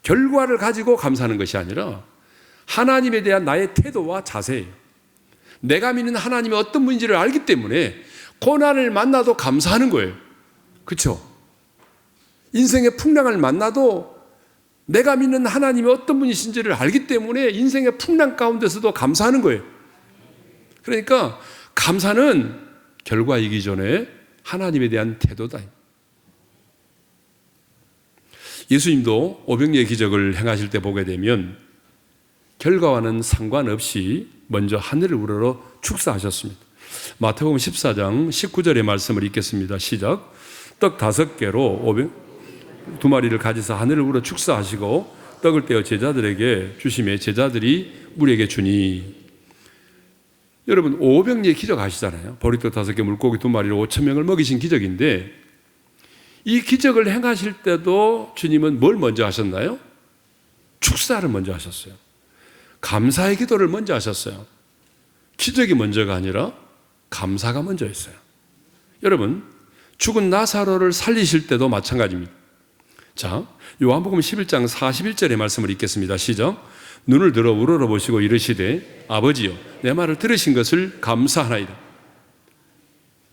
결과를 가지고 감사하는 것이 아니라 하나님에 대한 나의 태도와 자세예요. 내가 믿는 하나님이 어떤 분인지를 알기 때문에 고난을 만나도 감사하는 거예요. 그렇죠? 인생의 풍랑을 만나도 내가 믿는 하나님이 어떤 분이신지를 알기 때문에 인생의 풍랑 가운데서도 감사하는 거예요. 그러니까 감사는 결과이기 전에 하나님에 대한 태도다. 예수님도 오병이의 기적을 행하실 때 보게 되면 결과와는 상관없이 먼저 하늘을 우러러 축사하셨습니다. 마태복음 14장 19절의 말씀을 읽겠습니다. 시작. 떡 5개로 2마리를 가지사 하늘을 우러 축사하시고 떡을 떼어 제자들에게 주시매 제자들이 무리에게 주니. 여러분, 오병이의 기적 아시잖아요. 보리떡 5개 물고기 2마리로 5,000명을 먹이신 기적인데, 이 기적을 행하실 때도 주님은 뭘 먼저 하셨나요? 축사를 먼저 하셨어요. 감사의 기도를 먼저 하셨어요. 기적이 먼저가 아니라 감사가 먼저였어요. 여러분, 죽은 나사로를 살리실 때도 마찬가지입니다. 자, 요한복음 11장 41절의 말씀을 읽겠습니다. 시작. 눈을 들어 우러러보시고 이르시되 아버지여 내 말을 들으신 것을 감사하나이다.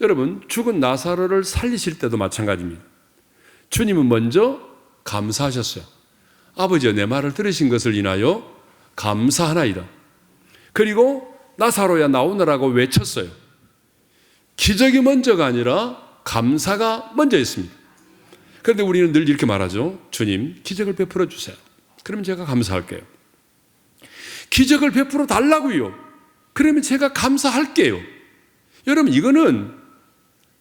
여러분, 죽은 나사로를 살리실 때도 마찬가지입니다. 주님은 먼저 감사하셨어요. 아버지여 내 말을 들으신 것을 인하여 감사하나이다. 그리고 나사로야 나오너라고 외쳤어요. 기적이 먼저가 아니라 감사가 먼저였습니다. 그런데 우리는 늘 이렇게 말하죠. 주님, 기적을 베풀어 주세요. 그러면 제가 감사할게요. 기적을 베풀어 달라고요. 그러면 제가 감사할게요. 여러분, 이거는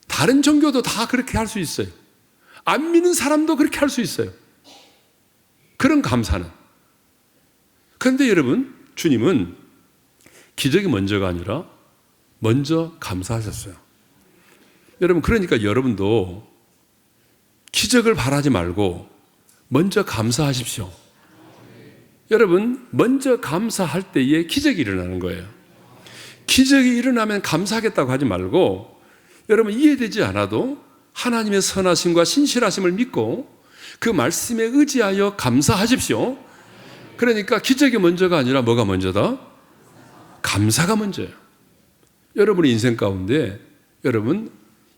다른 종교도 다 그렇게 할 수 있어요. 안 믿는 사람도 그렇게 할 수 있어요. 그런 감사는. 그런데 여러분, 주님은 기적이 먼저가 아니라 먼저 감사하셨어요. 여러분, 그러니까 여러분도 기적을 바라지 말고 먼저 감사하십시오. 여러분, 먼저 감사할 때에 기적이 일어나는 거예요. 기적이 일어나면 감사하겠다고 하지 말고, 여러분, 이해되지 않아도 하나님의 선하심과 신실하심을 믿고 그 말씀에 의지하여 감사하십시오. 그러니까 기적이 먼저가 아니라 뭐가 먼저다? 감사가 먼저예요. 여러분의 인생 가운데 여러분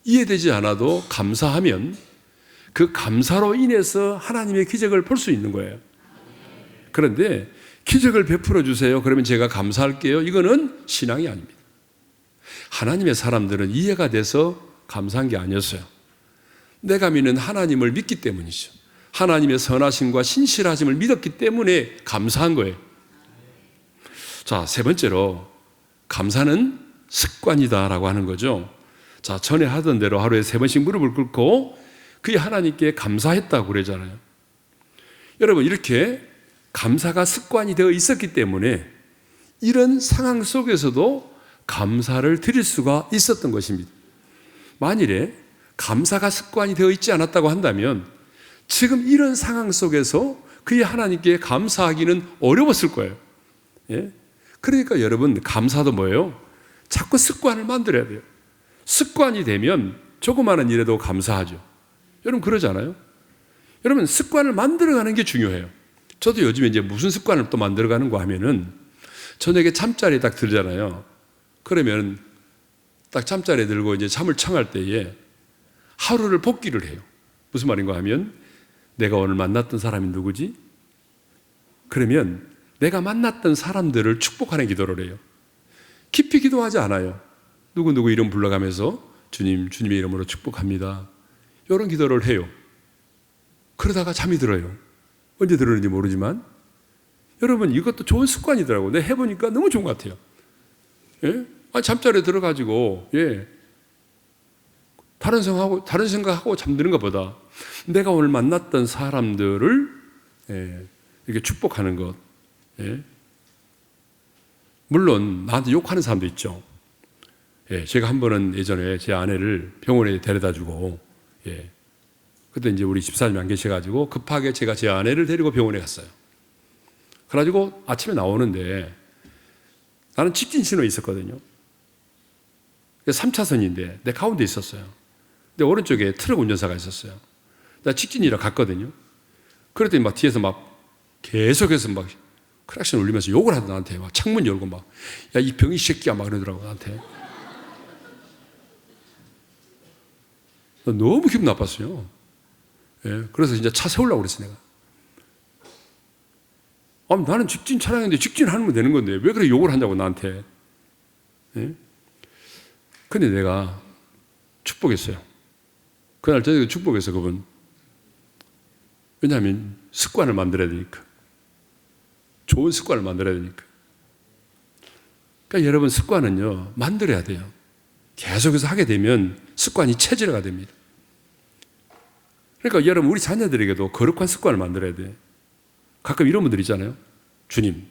이해되지 않아도 감사하면 그 감사로 인해서 하나님의 기적을 볼 수 있는 거예요. 그런데 기적을 베풀어 주세요. 그러면 제가 감사할게요. 이거는 신앙이 아닙니다. 하나님의 사람들은 이해가 돼서 감사한 게 아니었어요. 내가 믿는 하나님을 믿기 때문이죠. 하나님의 선하심과 신실하심을 믿었기 때문에 감사한 거예요. 자, 세 번째로 감사는 습관이다라고 하는 거죠. 자, 전에 하던 대로 하루에 3번씩 무릎을 꿇고 그의 하나님께 감사했다고 그러잖아요. 여러분, 이렇게 감사가 습관이 되어 있었기 때문에 이런 상황 속에서도 감사를 드릴 수가 있었던 것입니다. 만일에 감사가 습관이 되어 있지 않았다고 한다면 지금 이런 상황 속에서 그의 하나님께 감사하기는 어려웠을 거예요. 예? 그러니까 여러분, 감사도 뭐예요? 자꾸 습관을 만들어야 돼요. 습관이 되면 조그마한 일에도 감사하죠. 여러분, 그러잖아요. 여러분, 습관을 만들어가는 게 중요해요. 저도 요즘에 이제 무슨 습관을 또 만들어가는가 하면은 저녁에 잠자리에 딱 들잖아요. 그러면 딱 잠자리에 들고 이제 잠을 청할 때에 하루를 복기를 해요. 무슨 말인가 하면 내가 오늘 만났던 사람이 누구지? 그러면 내가 만났던 사람들을 축복하는 기도를 해요. 깊이 기도하지 않아요. 누구누구 이름 불러가면서 주님, 주님의 이름으로 축복합니다. 이런 기도를 해요. 그러다가 잠이 들어요. 언제 들었는지 모르지만 여러분, 이것도 좋은 습관이더라고요. 내가 해보니까 너무 좋은 것 같아요. 예? 아니, 잠자리에 들어가지고 다른 생각하고 잠드는 것보다 내가 오늘 만났던 사람들을 이렇게 축복하는 것. 물론 나한테 욕하는 사람도 있죠. 제가 한 번은 예전에 제 아내를 병원에 데려다주고 그때 이제 우리 집사님이 안 계셔가지고 급하게 제가 제 아내를 데리고 병원에 갔어요. 그래가지고 아침에 나오는데 나는 직진 신호에 있었거든요. 3차선인데 내 가운데 있었어요. 근데 오른쪽에 트럭 운전사가 있었어요. 나 직진이라 갔거든요. 그랬더니 막 뒤에서 막 계속해서 막 크락션 울리면서 욕을 하더라, 나한테. 막 창문 열고 막, 야, 이 병이 새끼야, 막 그러더라고, 나한테. 너무 기분 나빴어요. 그래서 이제 차 세우려고 그랬어, 내가. 나는 직진 차량인데 직진하면 되는 건데 왜 그렇게 욕을 하냐고, 나한테. 근데 내가 축복했어요. 그날 저녁에 축복했어, 그분. 왜냐하면 습관을 만들어야 되니까. 좋은 습관을 만들어야 되니까. 그러니까 여러분, 습관은요, 만들어야 돼요. 계속해서 하게 되면 습관이 체질화가 됩니다. 그러니까 여러분, 우리 자녀들에게도 거룩한 습관을 만들어야 돼. 가끔 이런 분들 있잖아요. 주님,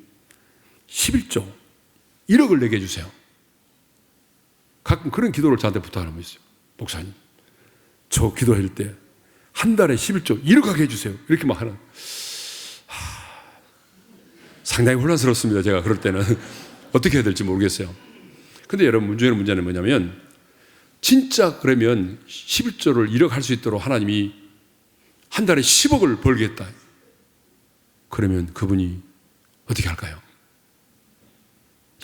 11조 1억을 내게 해주세요. 가끔 그런 기도를 저한테 부탁하는 분 있어요. 목사님, 저 기도할 때 한 달에 11조 1억 하게 해주세요. 이렇게 막 하는. 상당히 혼란스럽습니다. 제가 그럴 때는 어떻게 해야 될지 모르겠어요. 근데 여러분, 문제는 뭐냐면 진짜 그러면 11조를 1억 할 수 있도록 하나님이 한 달에 10억을 벌겠다. 그러면 그분이 어떻게 할까요?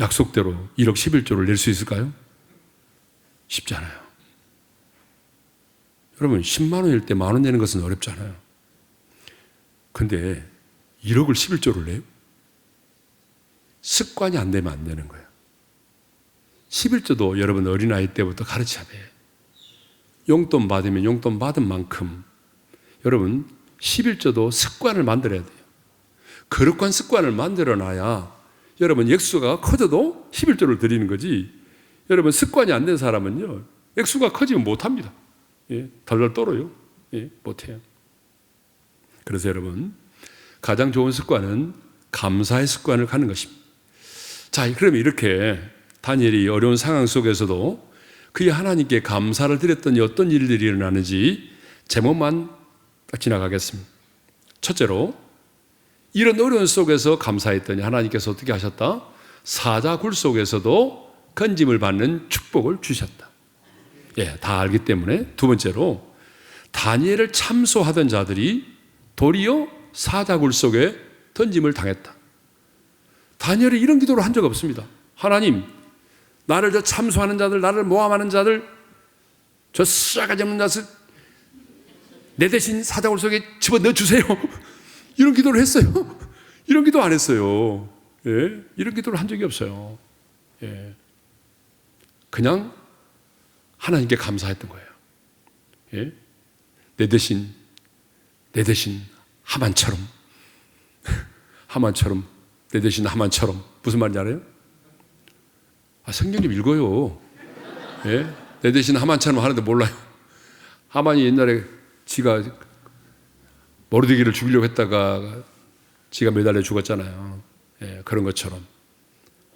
약속대로 1억 11조를 낼 수 있을까요? 쉽지 않아요. 여러분, 10만 원일 때 만 원 내는 것은 어렵잖아요. 근데 1억을 11조를 내요? 습관이 안 되면 안 되는 거예요. 11조도 여러분 어린아이 때부터 가르쳐야 돼요. 용돈 받으면 용돈 받은 만큼 여러분 11조도 습관을 만들어야 돼요. 거룩한 습관을 만들어놔야 여러분 액수가 커져도 11조를 드리는 거지. 여러분 습관이 안 된 사람은요 액수가 커지면 못합니다. 예, 덜덜 떨어요. 예, 못해요. 그래서 여러분 가장 좋은 습관은 감사의 습관을 갖는 것입니다. 자, 그러면 이렇게 다니엘이 어려운 상황 속에서도 그의 하나님께 감사를 드렸더니 어떤 일들이 일어나는지 제목만 딱 지나가겠습니다. 첫째로 이런 어려운 속에서 감사했더니 하나님께서 어떻게 하셨다? 사자굴 속에서도 건짐을 받는 축복을 주셨다. 예, 다 알기 때문에 두 번째로 다니엘을 참소하던 자들이 도리어 사자굴 속에 던짐을 당했다. 다니엘이 이런 기도를 한 적 없습니다. 하나님, 나를 저 참소하는 자들, 나를 모함하는 자들, 저 싸가지 없는 자들 내 대신 사자굴 속에 집어넣어 주세요. 이런 기도를 했어요. 이런 기도 안 했어요. 예? 이런 기도를 한 적이 없어요. 예. 그냥 하나님께 감사했던 거예요. 예? 내 대신 하만처럼 내 대신 하만처럼 무슨 말인지 알아요? 성경 좀 읽어요. 예? 내 대신 하만처럼 하는데 몰라요. 하만이 옛날에 지가 모르드기를 죽이려고 했다가 지가 매달려 죽었잖아요. 예, 그런 것처럼.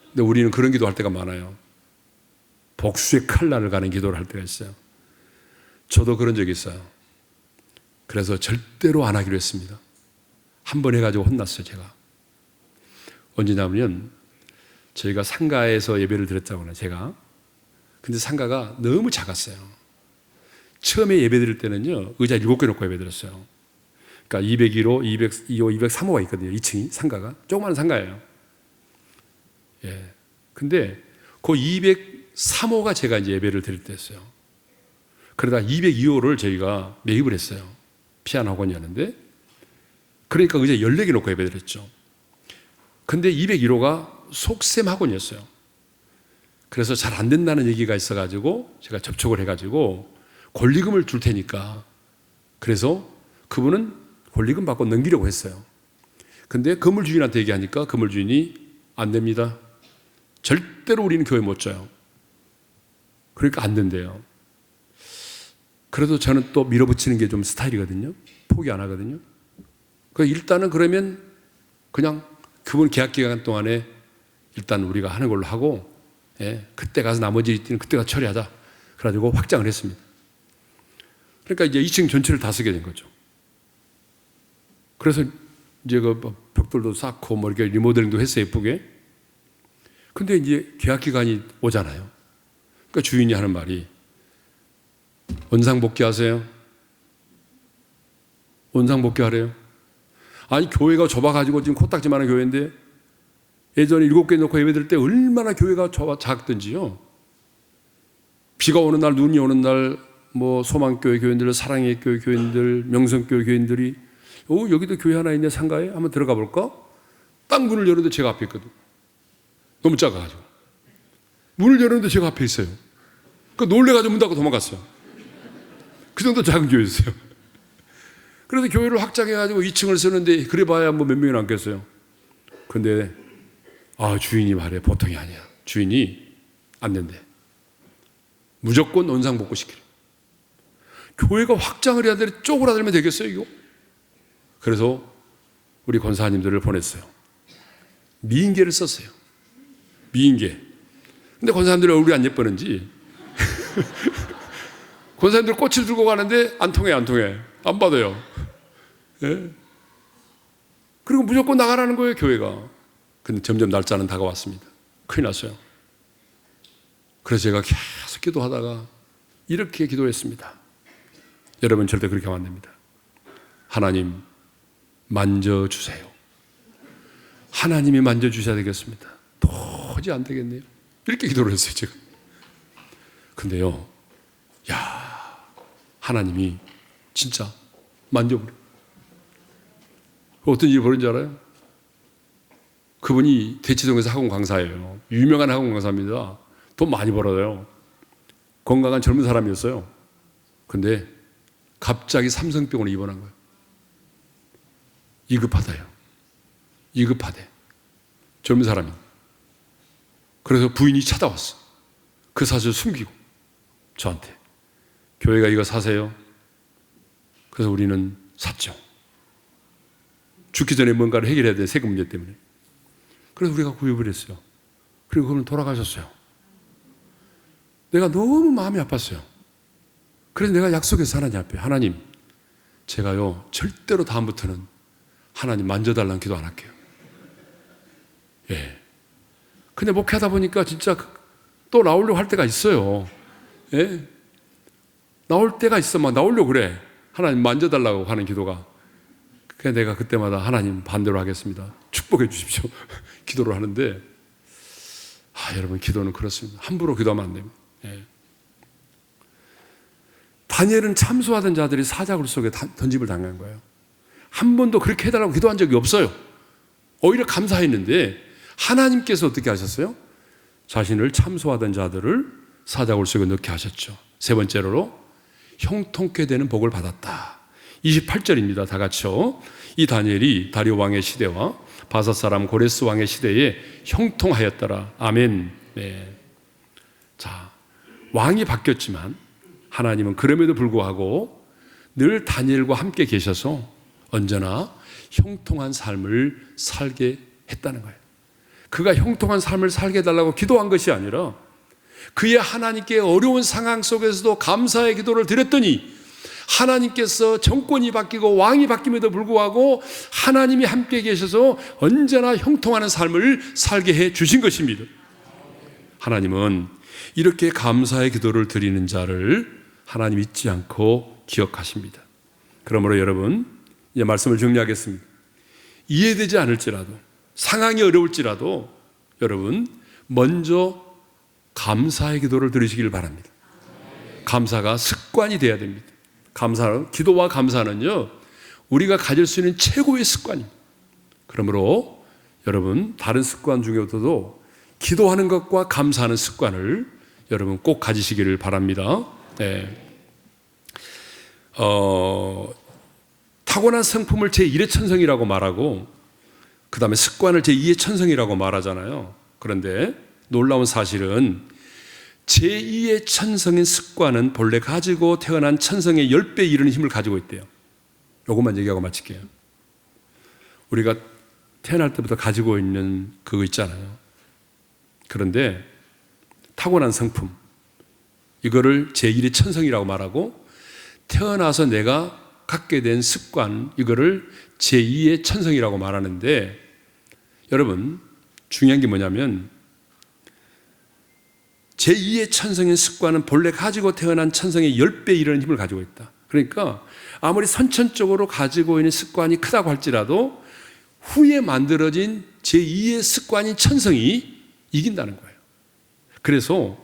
근데 우리는 그런 기도할 때가 많아요. 복수의 칼날을 가는 기도를 할 때가 있어요. 저도 그런 적이 있어요. 그래서 절대로 안 하기로 했습니다. 한 번 해가지고 혼났어요, 제가. 언제냐면 저희가 상가에서 예배를 드렸잖아요, 제가. 근데 상가가 너무 작았어요. 처음에 예배 드릴 때는요, 의자 7개 놓고 예배 드렸어요. 그러니까 201호, 202호, 203호가 있거든요. 2층이 상가가. 조그마한 상가예요. 예. 근데 그 203호가 제가 이제 예배를 드릴 때였어요. 그러다 202호를 저희가 매입을 했어요. 피아노 학원이었는데. 그러니까 의자 14개 놓고 예배 드렸죠. 근데 201호가 속셈 학원이었어요. 그래서 잘 안 된다는 얘기가 있어가지고 제가 접촉을 해가지고 권리금을 줄 테니까. 그래서 그분은 권리금 받고 넘기려고 했어요. 근데 건물 주인한테 얘기하니까 건물 주인이 안 됩니다. 절대로 우리는 교회 못 줘요. 그러니까 안 된대요. 그래도 저는 또 밀어붙이는 게 좀 스타일이거든요. 포기 안 하거든요. 일단은 그러면 그냥 그분 계약 기간 동안에 일단 우리가 하는 걸로 하고, 예, 그때 가서 나머지 일은 그때 가서 처리하자. 그래가지고 확장을 했습니다. 그러니까 이제 2층 전체를 다 쓰게 된 거죠. 그래서 이제 그 벽돌도 쌓고 뭐 이렇게 리모델링도 했어요, 예쁘게. 근데 이제 계약 기간이 오잖아요. 그러니까 주인이 하는 말이 원상복귀 하세요. 원상복귀 하래요. 아니, 교회가 좁아가지고 지금 코딱지만한 교회인데 예전에 7개 놓고 예배드릴 때 얼마나 교회가 작던지요. 비가 오는 날, 눈이 오는 날, 뭐 소망교회 교인들, 사랑의 교회 교인들, 명성교회 교인들이 여기도 교회 하나 있네, 상가에? 한번 들어가 볼까? 딱 문을 열었는데 제가 앞에 있거든. 너무 작아가지고. 문을 열었는데 제가 앞에 있어요. 그러니까 놀래가지고 문 닫고 도망갔어요. 그 정도 작은 교회였어요. 그래서 교회를 확장해가지고 2층을 쓰는데 그래 봐야 뭐 몇 명이 남겠어요. 근데 주인이 말해 보통이 아니야. 주인이 안 된대. 무조건 원상복구 시키래. 교회가 확장을 해야 되는데 쪼그라들면 되겠어요, 이거? 그래서 우리 권사님들을 보냈어요. 미인계를 썼어요. 미인계. 근데 권사님들이 얼굴이 안 예쁘는지 권사님들 꽃을 들고 가는데 안 통해. 안 받아요. 예? 그리고 무조건 나가라는 거예요, 교회가. 근데 점점 날짜는 다가왔습니다. 큰일 났어요. 그래서 제가 계속 기도하다가 이렇게 기도했습니다. 여러분 절대 그렇게 하면 안 됩니다. 하나님 만져주세요. 하나님이 만져주셔야 되겠습니다. 도저히 안 되겠네요. 이렇게 기도를 했어요, 제가. 근데요, 하나님이 진짜 만져버려. 어떤 일이 벌어진지 알아요? 그분이 대치동에서 학원 강사예요. 유명한 학원 강사입니다. 돈 많이 벌어요. 건강한 젊은 사람이었어요. 근데 갑자기 삼성병원에 입원한 거예요. 2급 하다요. 위급하대. 젊은 사람이. 그래서 부인이 찾아왔어. 그 사실을 숨기고 저한테 교회가 이거 사세요. 그래서 우리는 샀죠. 죽기 전에 뭔가를 해결해야 돼. 세금 문제 때문에. 그래서 우리가 구입을 했어요. 그리고 그분 돌아가셨어요. 내가 너무 마음이 아팠어요. 그래서 내가 약속해서 하나님 앞에, 하나님, 제가요 절대로 다음부터는 하나님 만져달라는 기도 안 할게요. 예. 근데 목회하다 보니까 진짜 또 나오려고 할 때가 있어요. 예. 나올 때가 있어. 막 나오려고 그래. 하나님 만져달라고 하는 기도가. 그래서 내가 그때마다 하나님 반대로 하겠습니다. 축복해 주십시오. 기도를 하는데, 여러분, 기도는 그렇습니다. 함부로 기도하면 안 됩니다. 예. 다니엘은 참소하던 자들이 사자굴 속에 던짐을 당한 거예요. 한 번도 그렇게 해달라고 기도한 적이 없어요. 오히려 감사했는데 하나님께서 어떻게 하셨어요? 자신을 참소하던 자들을 사자굴 속에 넣게 하셨죠. 세 번째로 형통케 되는 복을 받았다. 28절입니다. 다 같이요. 이 다니엘이 다리오 왕의 시대와 바사 사람 고레스 왕의 시대에 형통하였더라. 아멘. 네. 자, 왕이 바뀌었지만 하나님은 그럼에도 불구하고 늘 다니엘과 함께 계셔서 언제나 형통한 삶을 살게 했다는 거예요. 그가 형통한 삶을 살게 해달라고 기도한 것이 아니라 그의 하나님께 어려운 상황 속에서도 감사의 기도를 드렸더니 하나님께서 정권이 바뀌고 왕이 바뀜에도 불구하고 하나님이 함께 계셔서 언제나 형통하는 삶을 살게 해 주신 것입니다. 하나님은 이렇게 감사의 기도를 드리는 자를 하나님 잊지 않고 기억하십니다. 그러므로 여러분, 이제 말씀을 정리하겠습니다. 이해되지 않을지라도, 상황이 어려울지라도 여러분 먼저 감사의 기도를 드리시길 바랍니다. 감사가 습관이 되어야 됩니다. 기도와 감사는요, 우리가 가질 수 있는 최고의 습관입니다. 그러므로 여러분 다른 습관 중에서도 기도하는 것과 감사하는 습관을 여러분 꼭 가지시기를 바랍니다. 네. 타고난 성품을 제1의 천성이라고 말하고 그 다음에 습관을 제2의 천성이라고 말하잖아요. 그런데 놀라운 사실은 제2의 천성인 습관은 본래 가지고 태어난 천성의 10배 이르는 힘을 가지고 있대요. 이것만 얘기하고 마칠게요. 우리가 태어날 때부터 가지고 있는 그거 있잖아요. 그런데 타고난 성품, 이거를 제1의 천성이라고 말하고 태어나서 내가 갖게 된 습관, 이거를 제2의 천성이라고 말하는데 여러분 중요한 게 뭐냐면 제2의 천성의 습관은 본래 가지고 태어난 천성의 10배 이르는 힘을 가지고 있다. 그러니까 아무리 선천적으로 가지고 있는 습관이 크다고 할지라도 후에 만들어진 제2의 습관인 천성이 이긴다는 거예요. 그래서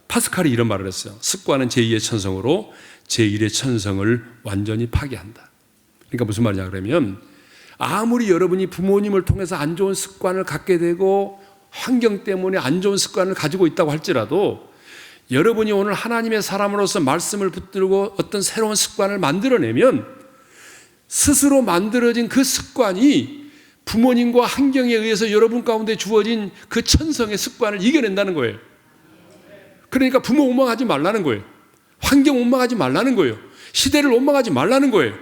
파스칼이 이런 말을 했어요. 습관은 제2의 천성으로 제1의 천성을 완전히 파괴한다. 그러니까 무슨 말이냐 그러면 아무리 여러분이 부모님을 통해서 안 좋은 습관을 갖게 되고 환경 때문에 안 좋은 습관을 가지고 있다고 할지라도 여러분이 오늘 하나님의 사람으로서 말씀을 붙들고 어떤 새로운 습관을 만들어내면 스스로 만들어진 그 습관이 부모님과 환경에 의해서 여러분 가운데 주어진 그 천성의 습관을 이겨낸다는 거예요. 그러니까 부모 원망하지 말라는 거예요. 환경 원망하지 말라는 거예요. 시대를 원망하지 말라는 거예요.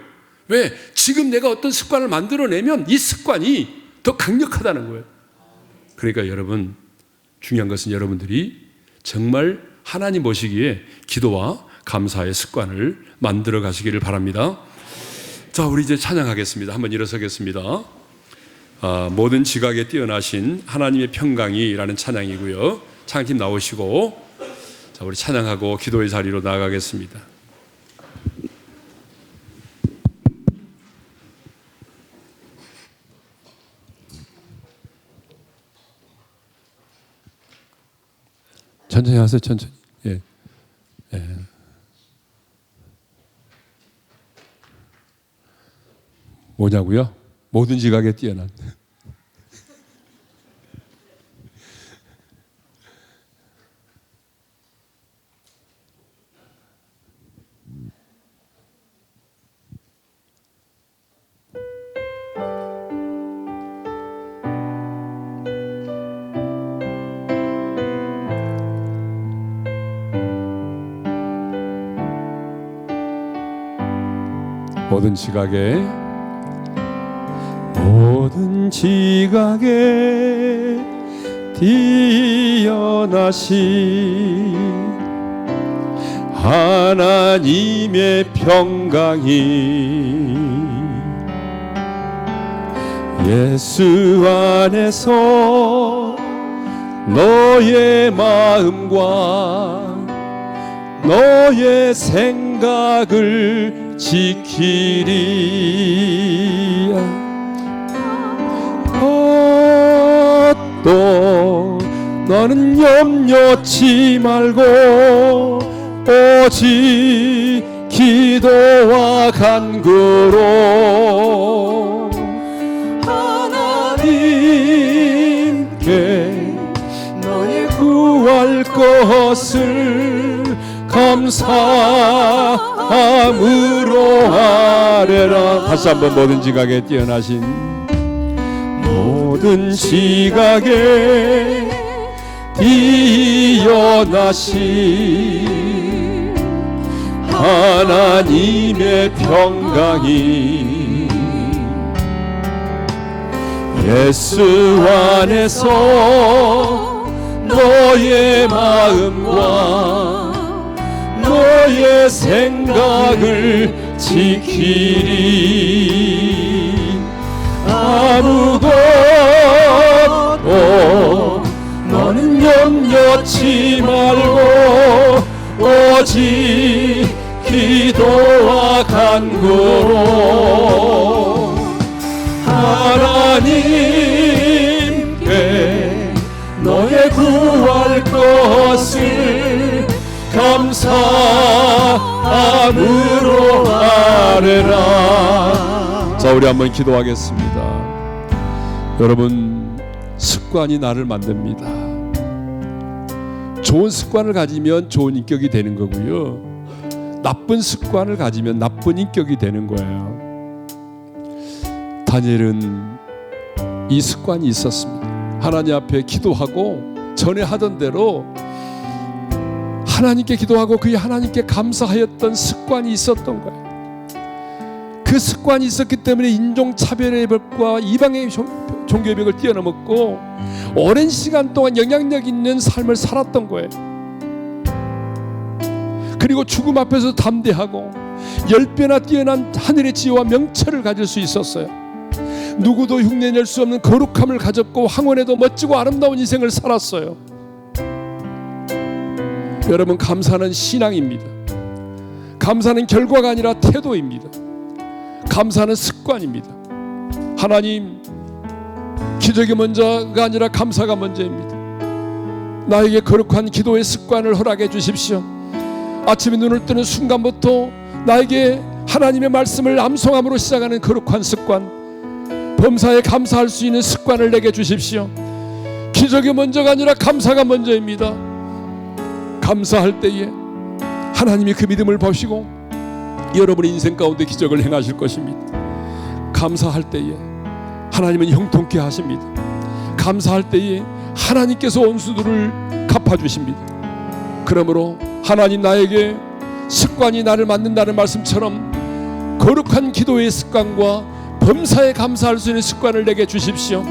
왜? 지금 내가 어떤 습관을 만들어내면 이 습관이 더 강력하다는 거예요. 그러니까 여러분 중요한 것은 여러분들이 정말 하나님 보시기에 기도와 감사의 습관을 만들어 가시기를 바랍니다. 자, 우리 이제 찬양하겠습니다. 한번 일어서겠습니다. 모든 지각에 뛰어나신 하나님의 평강이라는 찬양이고요. 찬양팀 나오시고 자, 우리 찬양하고 기도의 자리로 나아가겠습니다. 천천히 하세요. 천천히. 예. 예. 뭐냐고요? 모든 지각에 뛰어난. 모든 지각에 뛰어나신 하나님의 평강이 예수 안에서 너의 마음과 너의 생각을 지키리. 또 너는 염려치 말고 오직 기도와 간구로 하나님께 너의 구할 것을 감사함으로 하래라. 다시 한번 모든 지각에 뛰어나신 모든 지각에 뛰어나신 하나님의 평강이 예수 안에서 너의 마음과 너의 생각을 지키리. 아무것도 너는 염려치 말고 오직 기도와 간구로 하나님께 너의 구할 것을 감사함으로 하래라. 자, 우리 한번 기도하겠습니다. 여러분, 습관이 나를 만듭니다. 좋은 습관을 가지면 좋은 인격이 되는 거고요, 나쁜 습관을 가지면 나쁜 인격이 되는 거예요. 다니엘은 이 습관이 있었습니다. 하나님 앞에 기도하고 전에 하던 대로 하나님께 기도하고 그 하나님께 감사하였던 습관이 있었던 거예요. 그 습관이 있었기 때문에 인종차별의 벽과 이방의 종교의 벽을 뛰어넘었고 오랜 시간 동안 영향력 있는 삶을 살았던 거예요. 그리고 죽음 앞에서 담대하고 10배나 뛰어난 하늘의 지혜와 명철을 가질 수 있었어요. 누구도 흉내낼 수 없는 거룩함을 가졌고 황혼에도 멋지고 아름다운 인생을 살았어요. 여러분, 감사는 신앙입니다. 감사는 결과가 아니라 태도입니다. 감사는 습관입니다. 하나님, 기적이 먼저가 아니라 감사가 먼저입니다. 나에게 거룩한 기도의 습관을 허락해 주십시오. 아침에 눈을 뜨는 순간부터 나에게 하나님의 말씀을 암송함으로 시작하는 거룩한 습관, 범사에 감사할 수 있는 습관을 내게 주십시오. 기적이 먼저가 아니라 감사가 먼저입니다. 감사할 때에 하나님이 그 믿음을 보시고 여러분의 인생 가운데 기적을 행하실 것입니다. 감사할 때에 하나님은 형통케 하십니다. 감사할 때에 하나님께서 원수들을 갚아주십니다. 그러므로 하나님, 나에게 습관이 나를 만든다는 말씀처럼 거룩한 기도의 습관과 범사에 감사할 수 있는 습관을 내게 주십시오.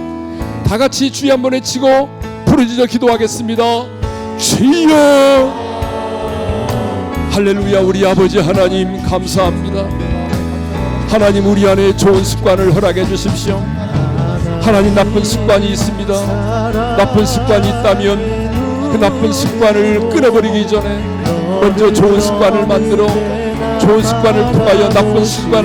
다 같이 주여 한번 외치고 부르짖어 기도하겠습니다. 주여! 할렐루야. 우리 아버지 하나님, 감사합니다. 하나님, 우리 안에 좋은 습관을 허락해 주십시오. 하나님, 나쁜 습관이 있습니다. 나쁜 습관이 있다면 그 나쁜 습관을 끊어버리기 전에 먼저 좋은 습관을 만들어 좋은 습관을 통하여 나쁜 습관을